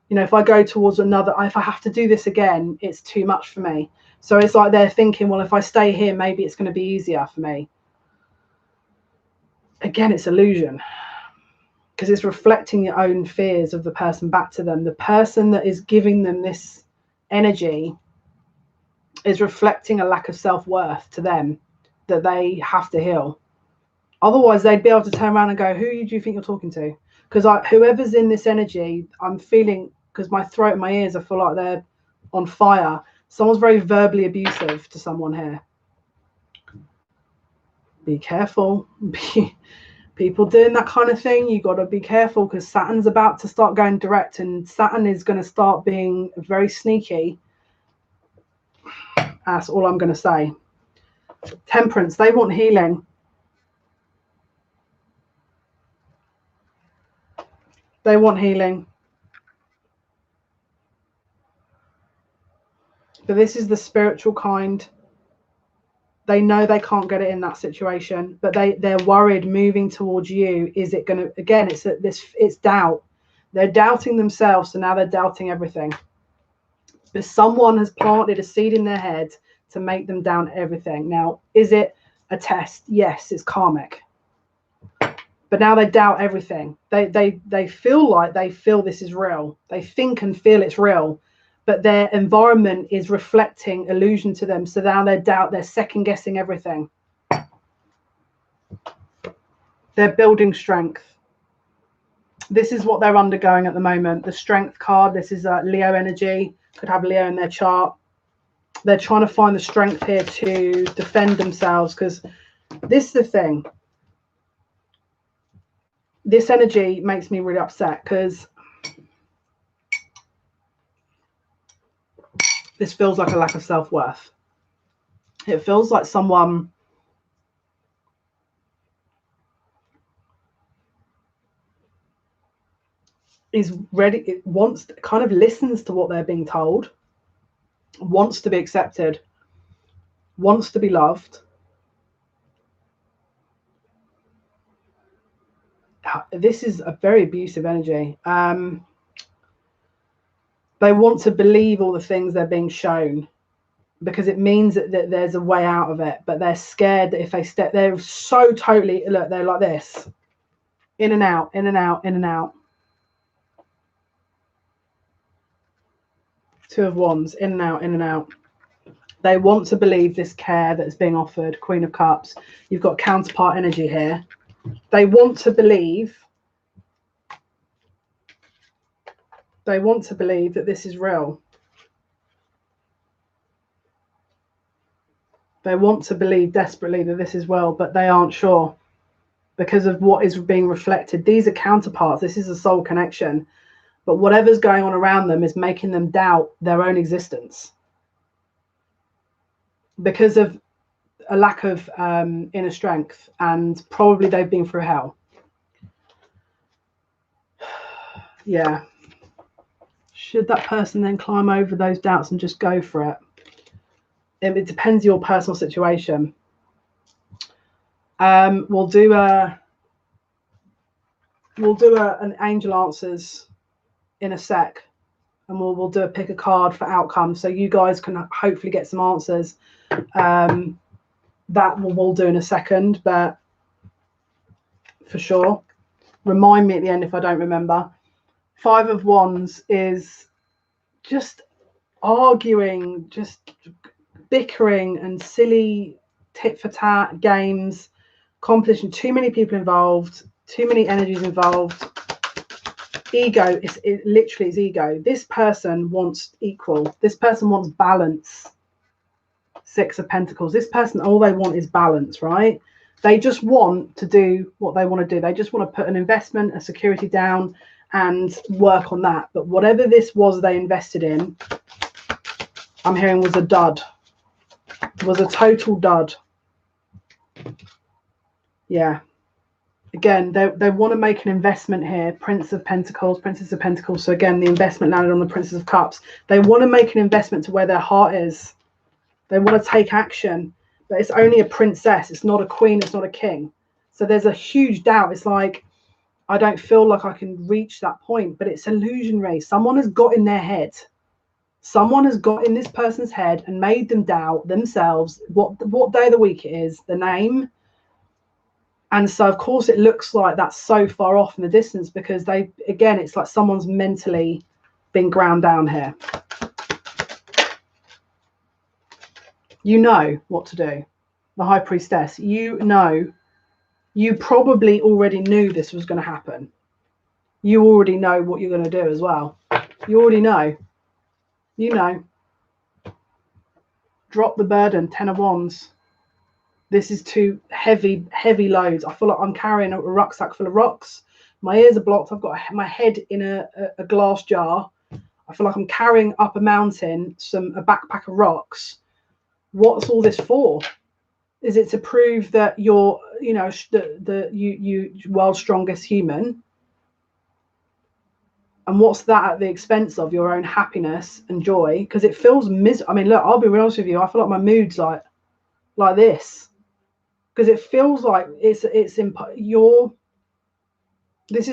You know, if I go towards another, if I have to do this again, it's too much for me. So it's like they're thinking, well, if I stay here, maybe it's going to be easier for me. Again, it's illusion. Because it's reflecting your own fears of the person back to them. The person that is giving them this energy is reflecting a lack of self-worth to them that they have to heal. Otherwise, they'd be able to turn around and go, who do you think you're talking to? Because whoever's in this energy, I'm feeling, because my throat and my ears, I feel like they're on fire. Someone's very verbally abusive to someone here. Be careful. People doing that kind of thing, you got to be careful, because Saturn's about to start going direct, and Saturn is going to start being very sneaky. That's all I'm going to say. Temperance, they want healing. They want healing. But this is the spiritual kind. They know they can't get it in that situation, but they're worried moving towards you. Is it going to, again, it's doubt. They're doubting themselves, so now they're doubting everything. But someone has planted a seed in their head to make them doubt everything. Now, is it a test? Yes, it's karmic. But now they doubt everything. They feel this is real. They think and feel it's real. But their environment is reflecting illusion to them. So now they're second guessing everything. They're building strength. This is what they're undergoing at the moment. The strength card, this is Leo energy. Could have Leo in their chart. They're trying to find the strength here to defend themselves, because this is the thing. This energy makes me really upset, because this feels like a lack of self-worth. It feels like someone is ready, it wants, kind of listens to what they're being told, wants to be accepted, wants to be loved. This is a very abusive energy. They want to believe all the things they're being shown, because it means that there's a way out of it, but they're scared that if they step, they're so totally, look, they're like this, in and out, in and out, in and out. Two of Wands, in and out, in and out. They want to believe this care that's being offered. Queen of Cups, you've got counterpart energy here. They want to believe, that this is real. They want to believe desperately that this is real, but they aren't sure because of what is being reflected. These are counterparts. This is a soul connection. but whatever's going on around them is making them doubt their own existence because of a lack of inner strength, and probably they've been through hell. Yeah. Should that person then climb over those doubts and just go for it? It depends your personal situation. We'll do an angel answers in a sec, and we'll do a pick a card for outcome, so you guys can hopefully get some answers. That we'll do in a second, but for sure, remind me at the end if I don't remember. 5 of Wands is just arguing, just bickering and silly tit for tat games, competition, too many people involved, too many energies involved. Ego, it literally is ego. This person wants equal. This person wants balance. 6 of Pentacles. This person, all they want is balance, right? They just want to do what they want to do. They just want to put an investment, a security down and work on that. But whatever this was they invested in, I'm hearing was a dud. Was a total dud. Yeah. Again, they want to make an investment here. Prince of Pentacles, Princess of Pentacles. So again, the investment landed on the Princess of Cups. They want to make an investment to where their heart is. They want to take action, but it's only a princess. It's not a queen. It's not a king. So there's a huge doubt. It's like, I don't feel like I can reach that point, but it's illusionary. Someone has got in their head. Someone has got in this person's head and made them doubt themselves, what day of the week it is, the name. And so, of course, it looks like that's so far off in the distance because again, it's like someone's mentally been ground down here. You know what to do. The High Priestess, you know, you probably already knew this was going to happen. You already know what you're going to do as well. You already know. You know. Drop the burden, 10 of Wands. This is too heavy loads. I feel like I'm carrying a rucksack full of rocks. My ears are blocked. I've got my head in a glass jar. I feel like I'm carrying up a mountain, a backpack of rocks. What's all this for? Is it to prove that you're, you know, you world's strongest human? And what's that at the expense of your own happiness and joy? Because it feels I mean, look, I'll be real honest with you. I feel like my mood's like this. Because it feels like this is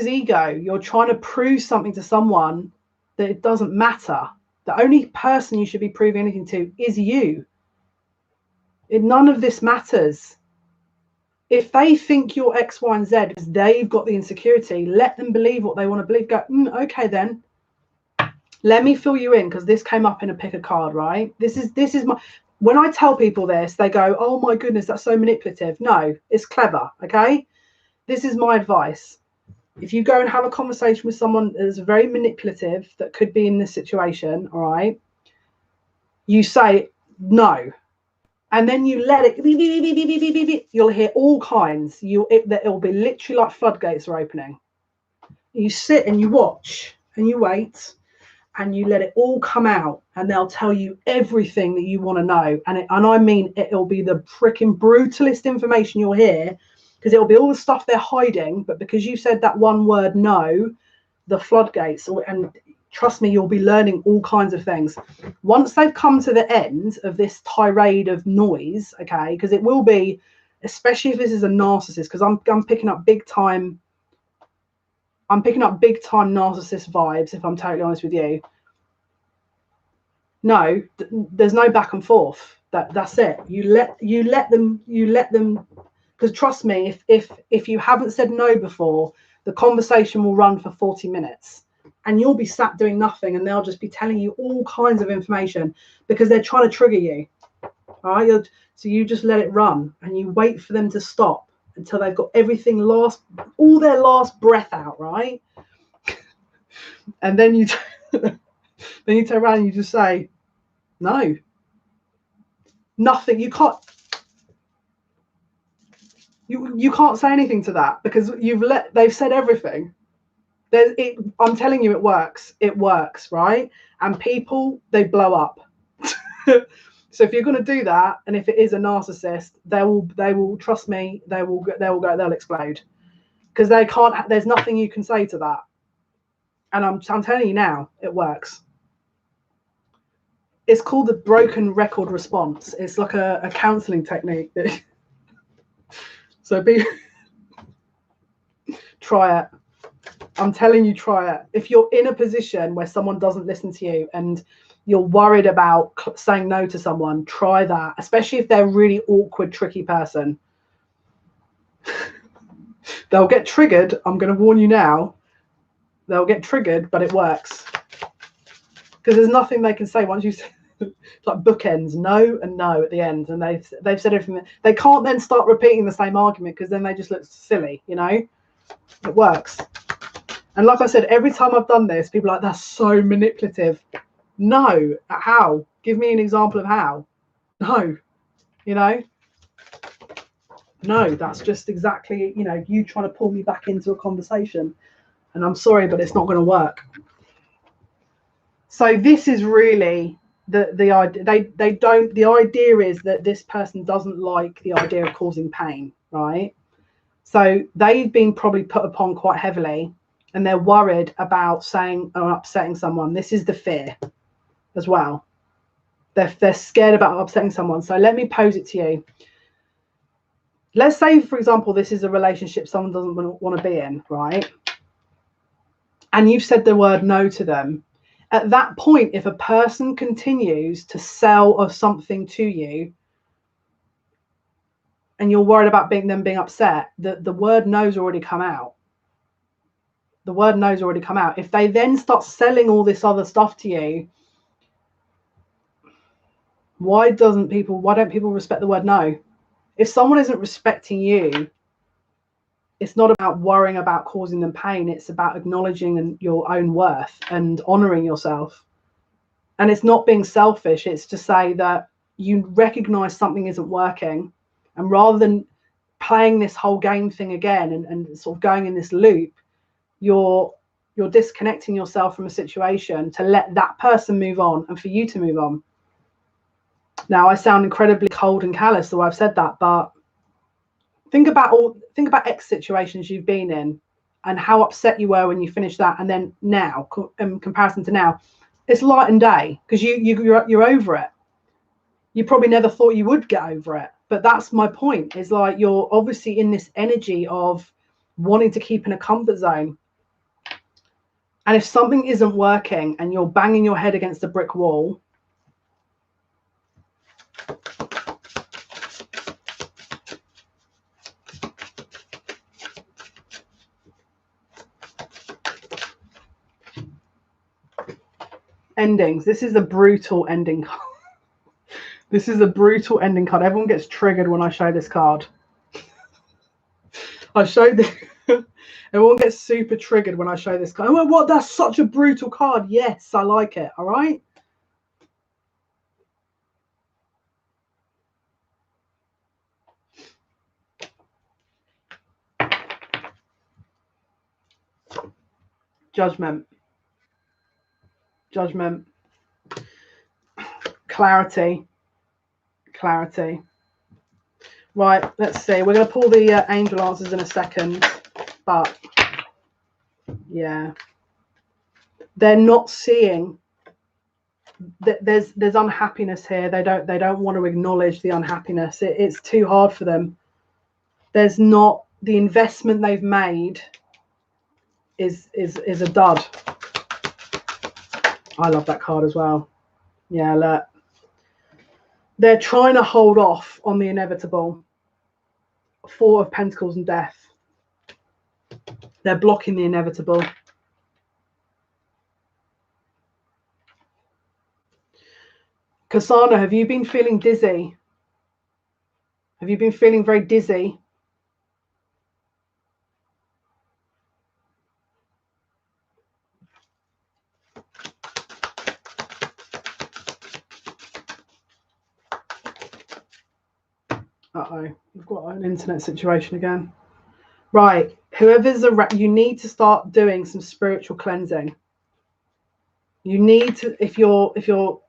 ego. You're trying to prove something to someone that it doesn't matter. The only person you should be proving anything to is you. None of this matters. If they think you're X, Y, and Z because they've got the insecurity, let them believe what they want to believe. Go, okay then. Let me fill you in, because this came up in a pick a card, right? This is my. When I tell people this, they go, oh my goodness, that's so manipulative. No, it's clever, okay? This is my advice. If you go and have a conversation with someone that's very manipulative, that could be in this situation, all right, you say no. And then you let it, you'll hear all kinds. It'll be literally like floodgates are opening. You sit and you watch and you wait and you let it all come out, and they'll tell you everything that you want to know. And I mean, it'll be the freaking brutalist information you'll hear, because it'll be all the stuff they're hiding. But because you said that one word, no, the floodgates, and trust me, you'll be learning all kinds of things. Once they've come to the end of this tirade of noise, okay, because it will be, especially if this is a narcissist, because I'm picking up big time narcissist vibes, if I'm totally honest with you. No, there's no back and forth. That's it. You let them, because trust me, if you haven't said no before, the conversation will run for 40 minutes. And you'll be sat doing nothing, and they'll just be telling you all kinds of information because they're trying to trigger you. All right, so you just let it run, and you wait for them to stop until they've got everything all their last breath out, right? And then you turn around and you just say, no, nothing. You can't say anything to that, because they've said everything. I'm telling you, it works. It works, right? And people, they blow up. So if you're going to do that, and if it is a narcissist, they will trust me. They'll explode, because they can't. There's nothing you can say to that. And I'm telling you now, it works. It's called the broken record response. It's like a counseling technique. So try it. I'm telling you, try it. If you're in a position where someone doesn't listen to you and you're worried about saying no to someone, try that, especially if they're a really awkward, tricky person. They'll get triggered. I'm going to warn you now. They'll get triggered, but it works. Because there's nothing they can say once you say, it's like bookends, no and no at the end. And they've said everything. They can't then start repeating the same argument, because then they just look silly, you know? It works. And like I said, every time I've done this, people are like, that's so manipulative. No. How? Give me an example of how. No. You know? No, that's just exactly, you know, you trying to pull me back into a conversation. And I'm sorry, but it's not going to work. So this is really the idea. The idea is that this person doesn't like the idea of causing pain, right? So they've been probably put upon quite heavily, and they're worried about saying or upsetting someone. This is the fear as well. They're scared about upsetting someone. So let me pose it to you. Let's say, for example, this is a relationship someone doesn't want to be in, right? And you've said the word no to them. At that point, if a person continues to sell or something to you, and you're worried about them being upset, the word no's already come out. The word no's already come out. If they then start selling all this other stuff to you, why don't people respect the word no? If someone isn't respecting you, it's not about worrying about causing them pain. It's about acknowledging your own worth and honoring yourself. And it's not being selfish. It's to say that you recognize something isn't working, and rather than playing this whole game thing again and sort of going in this loop, you're disconnecting yourself from a situation to let that person move on and for you to move on. Now, I sound incredibly cold and callous the way I've said that, but think about X situations you've been in and how upset you were when you finished that, and then now, in comparison to now, it's light and day, because you're over it. You probably never thought you would get over it, but that's my point. Is like you're obviously in this energy of wanting to keep in a comfort zone, and if something isn't working and you're banging your head against a brick wall, endings. This is a brutal ending card. This is a brutal ending card. Everyone gets triggered when I show this card. I showed this. Everyone gets super triggered when I show this card. Oh, what? That's such a brutal card. Yes, I like it. All right. Judgment. Judgment. Clarity. Clarity. Right, let's see. We're going to pull the angel answers in a second, but yeah, they're not seeing that there's unhappiness here. They don't want to acknowledge the unhappiness. It's too hard for them. There's not, the investment they've made is a dud. I love that card as well. Yeah, look. They're trying to hold off on the inevitable. Four of Pentacles and Death. They're blocking the inevitable. Kasana, have you been feeling dizzy? Have you been feeling very dizzy? Uh-oh, we've got an internet situation again. Right, whoever's around, you need to start doing some spiritual cleansing. You need to, if you're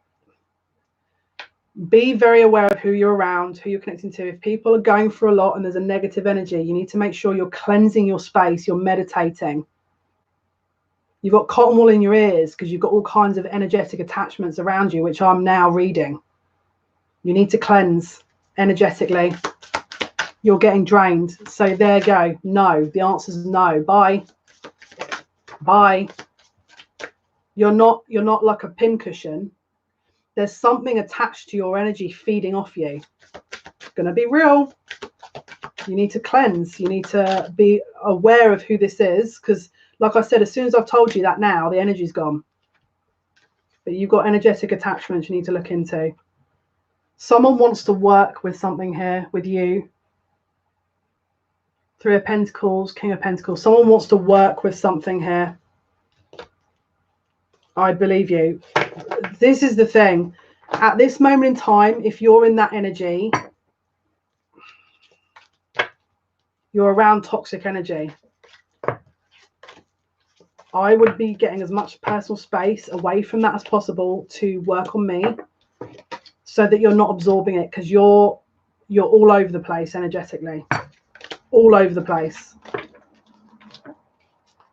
be very aware of who you're around, who you're connecting to. If people are going through a lot and there's a negative energy, you need to make sure you're cleansing your space, you're meditating. You've got cotton wool in your ears because you've got all kinds of energetic attachments around you, which I'm now reading. You need to cleanse energetically. You're getting drained. So there you go. No. The answer is no. Bye. Bye. You're not like a pincushion. There's something attached to your energy feeding off you. It's going to be real. You need to cleanse. You need to be aware of who this is, because like I said, as soon as I've told you that now, the energy's gone. But you've got energetic attachments you need to look into. Someone wants to work with something here with you. Three of Pentacles, King of Pentacles. Someone wants to work with something here. I believe you. This is the thing. At this moment in time, if you're in that energy, you're around toxic energy. I would be getting as much personal space away from that as possible to work on me, so that you're not absorbing it, because you're all over the place energetically. All over the place.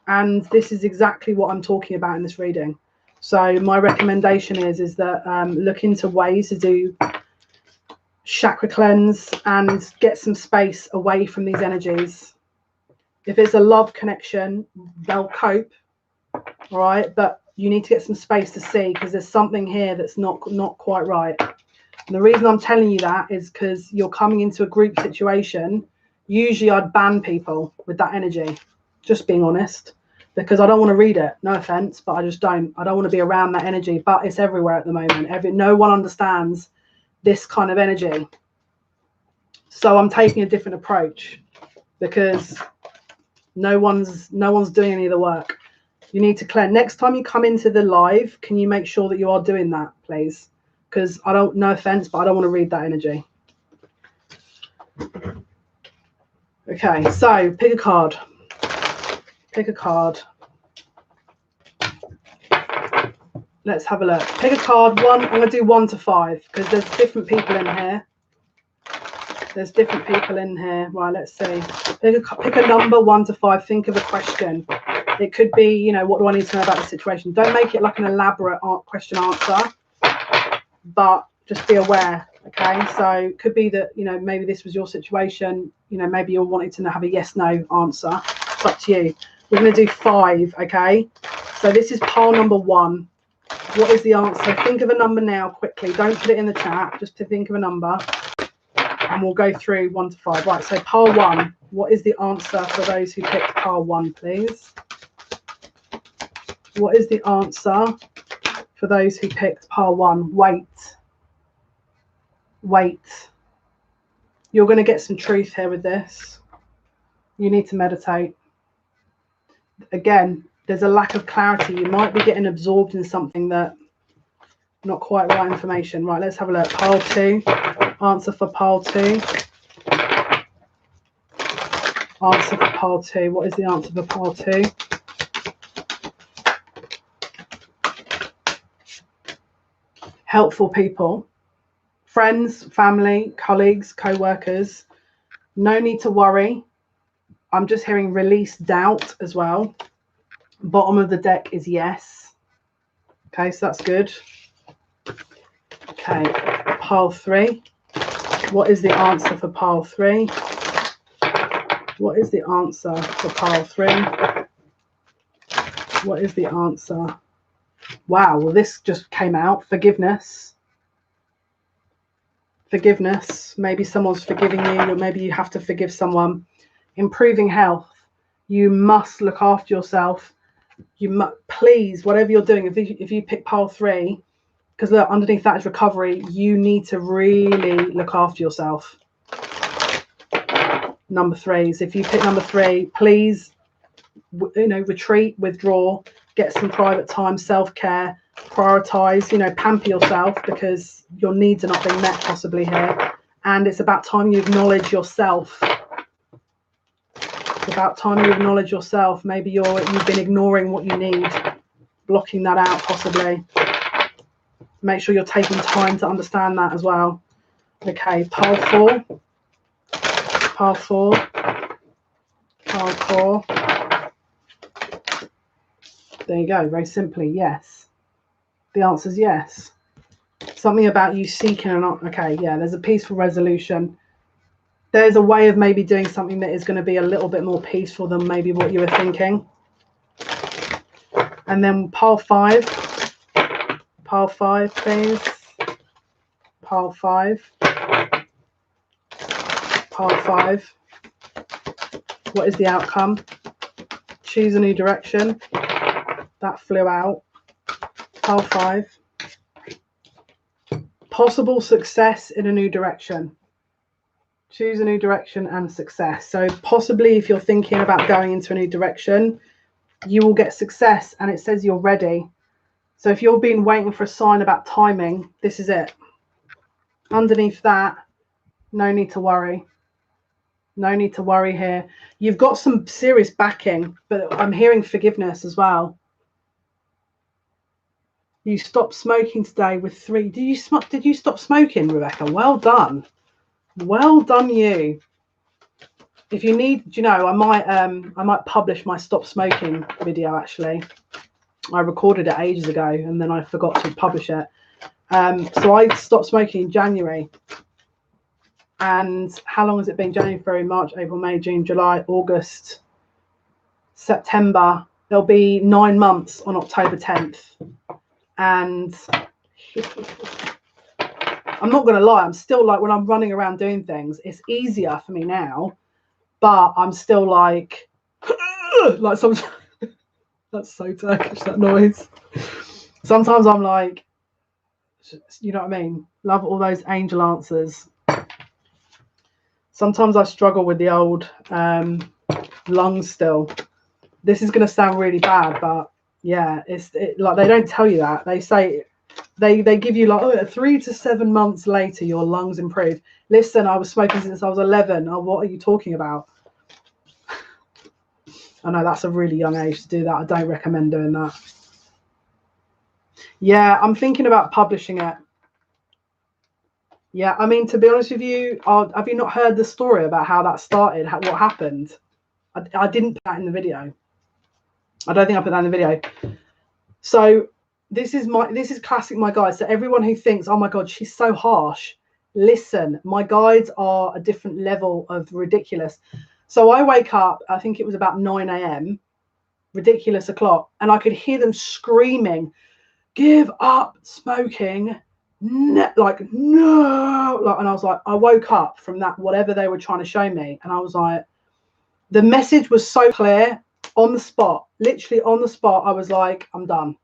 And this is exactly what I'm talking about in this reading. So my recommendation is that look into ways to do chakra cleanse and get some space away from these energies. If it's a love connection, they'll cope, all right? But you need to get some space to see, because there's something here that's not quite right. And the reason I'm telling you that is because you're coming into a group situation. Usually I'd ban people with that energy, just being honest, because I don't want to read it. No offense, but I just don't. I don't want to be around that energy, but it's everywhere at the moment. No one understands this kind of energy. So I'm taking a different approach, because no one's doing any of the work. You need to cleanse. Next time you come into the live, can you make sure that you are doing that, please? Because no offense, but I don't want to read that energy. Okay, so pick a card. Pick a card. Let's have a look. Pick a card. I'm going to do 1 to 5, because there's different people in here. There's different people in here. Right, let's see. Pick a number 1 to 5. Think of a question. It could be, what do I need to know about the situation? Don't make it like an elaborate question answer, but just be aware. Okay, so it could be that, maybe this was your situation. Maybe you're wanting to have a yes/no answer. It's up to you. We're going to do 5. Okay, so this is pile number 1. What is the answer? Think of a number now quickly. Don't put it in the chat. Just to think of a number, and we'll go through 1 to 5. Right, so pile 1. What is the answer for those who picked pile 1, please? What is the answer for those who picked pile 1? Wait. You're going to get some truth here with this. You need to meditate. Again, there's a lack of clarity. You might be getting absorbed in something that not quite right information. Right, let's have a look. Pile 2. Answer for pile 2. Answer for pile 2. What is the answer for pile 2? Helpful people. Friends, family, colleagues, co-workers. No need to worry. I'm just hearing release doubt as well. Bottom of the deck is yes. Okay, so that's good. Okay, pile 3. What is the answer for pile 3? What is the answer for pile 3? What is the answer? Wow, well, this just came out. Forgiveness. Forgiveness. Maybe someone's forgiving you, or maybe you have to forgive someone. Improving health. You must look after yourself. Please, whatever you're doing, if you pick pile 3, because look, underneath that is recovery. You need to really look after yourself. Number 3s. If you pick number 3, please, retreat, withdraw, get some private time, self-care, prioritize, pamper yourself, because your needs are not being met possibly here. And it's about time you acknowledge yourself. about time you acknowledge yourself. Maybe you've been ignoring what you need, blocking that out possibly. Make sure you're taking time to understand that as well. Okay, pile 4. Pile 4. Pile 4. There you go, very simply, yes. The answer is yes. Something about you seeking an... Okay, yeah, there's a peaceful resolution. There's a way of maybe doing something that is going to be a little bit more peaceful than maybe what you were thinking. And then pile 5. Pile 5, please. Pile 5. Pile 5. What is the outcome? Choose a new direction. That flew out. Pile 5. Possible success in a new direction. Choose a new direction and success. So possibly if you're thinking about going into a new direction, you will get success, and it says you're ready. So if you've been waiting for a sign about timing, this is it. Underneath that, no need to worry. No need to worry here. You've got some serious backing, but I'm hearing forgiveness as well. You stopped smoking today with 3. Did you stop smoking, Rebecca? Well done. Well done, you. If you need, do you know, I might publish my stop smoking video. Actually, I recorded it ages ago and then I forgot to publish it. So I stopped smoking in January. And how long has it been? January, February, March, April, May, June, July, August, September. There'll be 9 months on October 10th. And I'm not going to lie, I'm still like, when I'm running around doing things, it's easier for me now, but I'm still like sometimes, that's so Turkish, that noise. Sometimes I'm like, you know what I mean? Love all those angel answers. Sometimes I struggle with the old lungs still. This is going to sound really bad, but yeah, like they don't tell you that. They say they give you like 3 to 7 months later your lungs improved. Listen, I was smoking since I was 11. Oh, what are you talking about? I know that's a really young age to do that. I don't recommend doing that. Yeah, I'm thinking about publishing it. Yeah, I mean, to be honest with you, have you not heard the story about how that started? What happened? I didn't put that in the video. I don't think I put that in the video. So this is classic my guides. So everyone who thinks, oh my God, she's so harsh, listen, my guides are a different level of ridiculous. So I wake up, I think it was about 9 a.m, ridiculous o'clock, and I could hear them screaming, give up smoking. Like, no, like, and I was like, I woke up from that, whatever they were trying to show me, and I was like, the message was so clear. On the spot, literally on the spot, I was like, I'm done.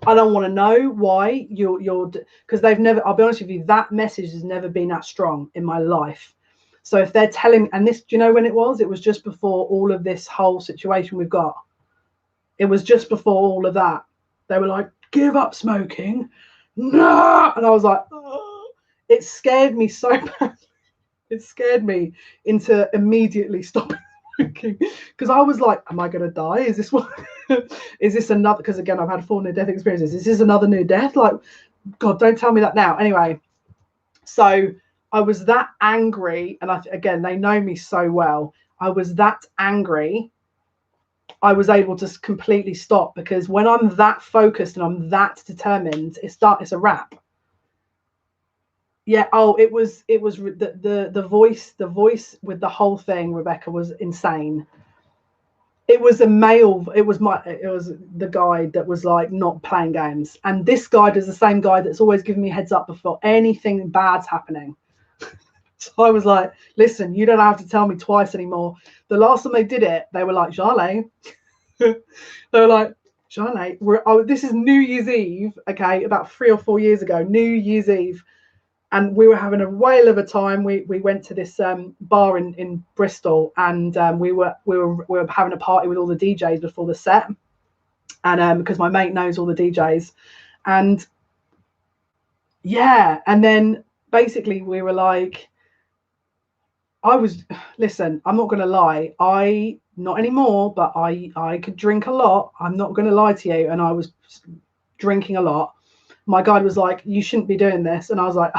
I don't want to know why you're because they've never, I'll be honest with you, that message has never been that strong in my life. So if they're telling, and this, do you know when it was? It was just before all of this whole situation we've got. It was just before all of that. They were like, give up smoking. No. And I was like, oh. It scared me so bad. It scared me into immediately stopping. Because I was like, am I going to die? Is this what? Is this another? Because again, I've had 4 near-death experiences. Is this another near death? Like, God, don't tell me that now. Anyway, so I was that angry, and again, they know me so well. I was that angry. I was able to completely stop, because when I'm that focused and I'm that determined, it's a wrap. Yeah. Oh, it was the voice with the whole thing, Rebecca, was insane. It was a male. It was the guy that was like not playing games, and this guy is the same guy that's always giving me heads up before anything bad's happening. So I was like, listen, you don't have to tell me twice anymore. The last time they did it, they were like, Jale. They were like, Jale, this is New Year's Eve, okay, about 3 or 4 years ago, New Year's Eve. And we were having a whale of a time. We went to this bar in Bristol, and we were having a party with all the DJs before the set, and because my mate knows all the DJs, and yeah, and then basically we were like, listen, I'm not going to lie. Not anymore, but I could drink a lot. I'm not going to lie to you. And I was drinking a lot. My guide was like, you shouldn't be doing this. And I was like,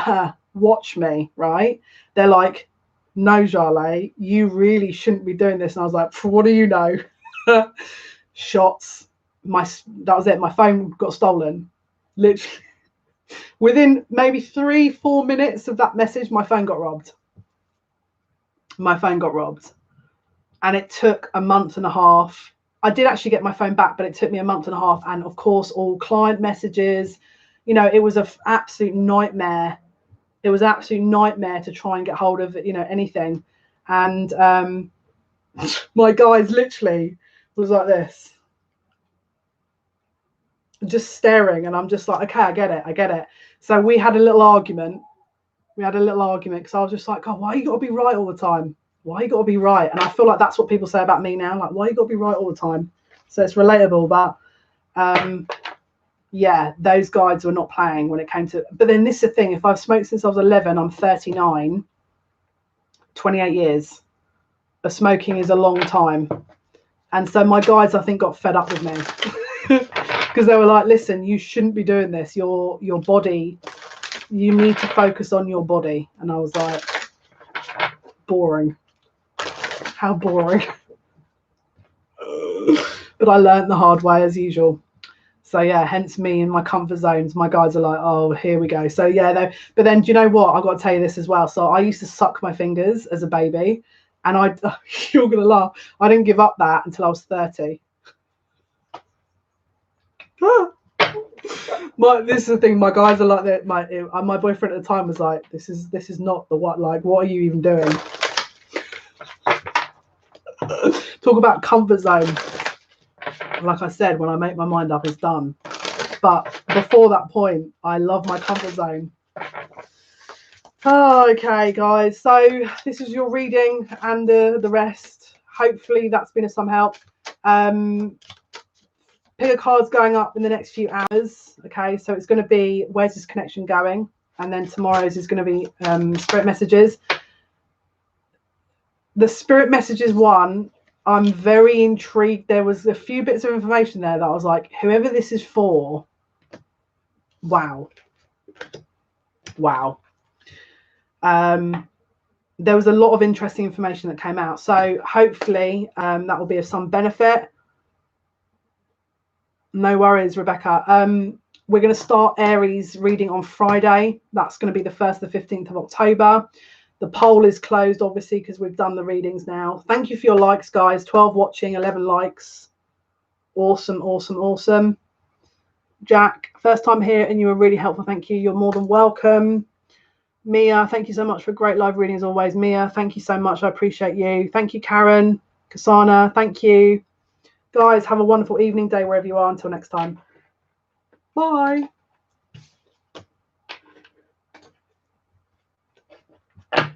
watch me, right? They're like, no, Jale, you really shouldn't be doing this. And I was like, what do you know? Shots. That was it. My phone got stolen. Literally. Within maybe 3-4 minutes of that message, my phone got robbed. And it took a month and a half. I did actually get my phone back, but it took me a month and a half. And of course, all client messages, it was an absolute nightmare. It was an absolute nightmare to try and get hold of, anything. And my guys literally was like this, just staring. And I'm just like, okay, I get it. So we had a little argument. Because I was just like, oh, why you got to be right all the time? Why you got to be right? And I feel like that's what people say about me now. Like, why you got to be right all the time? So it's relatable. But yeah, those guides were not playing when it came to. But then this is the thing. If I've smoked since I was 11, I'm 39, 28 years. But smoking is a long time. And so my guides, I think, got fed up with me. Because they were like, listen, you shouldn't be doing this. Your body, you need to focus on your body. And I was like, boring. How boring. But I learned the hard way as usual. So yeah, hence me in my comfort zones. My guys are like, oh, here we go. So yeah, but then do you know what? I've got to tell you this as well. So I used to suck my fingers as a baby, and you're gonna laugh. I didn't give up that until I was 30. This is the thing. My guys are like that. My boyfriend at the time was like, this is not the what. Like, what are you even doing? Talk about comfort zone. Like I said, when I make my mind up, it's done. But before that point, I love my comfort zone. Oh, okay, guys. So this is your reading and the rest. Hopefully that's been of some help. Pick a card's going up in the next few hours. Okay, so it's going to be where's this connection going? And then tomorrow's is going to be spirit messages. The spirit messages one, I'm very intrigued. There was a few bits of information there that I was like, whoever this is for, wow. There was a lot of interesting information that came out. So hopefully that will be of some benefit. No worries, Rebecca. We're going to start Aries reading on Friday. That's going to be the 1st to 15th of October. The poll is closed, obviously, because we've done the readings now. Thank you for your likes, guys. 12 watching, 11 likes. Awesome. Jack, first time here and you were really helpful. Thank you. You're more than welcome. Mia, thank you so much for great live readings always. Mia, thank you so much. I appreciate you. Thank you, Karen. Kasana, thank you. Guys, have a wonderful evening, day, wherever you are. Until next time. Bye.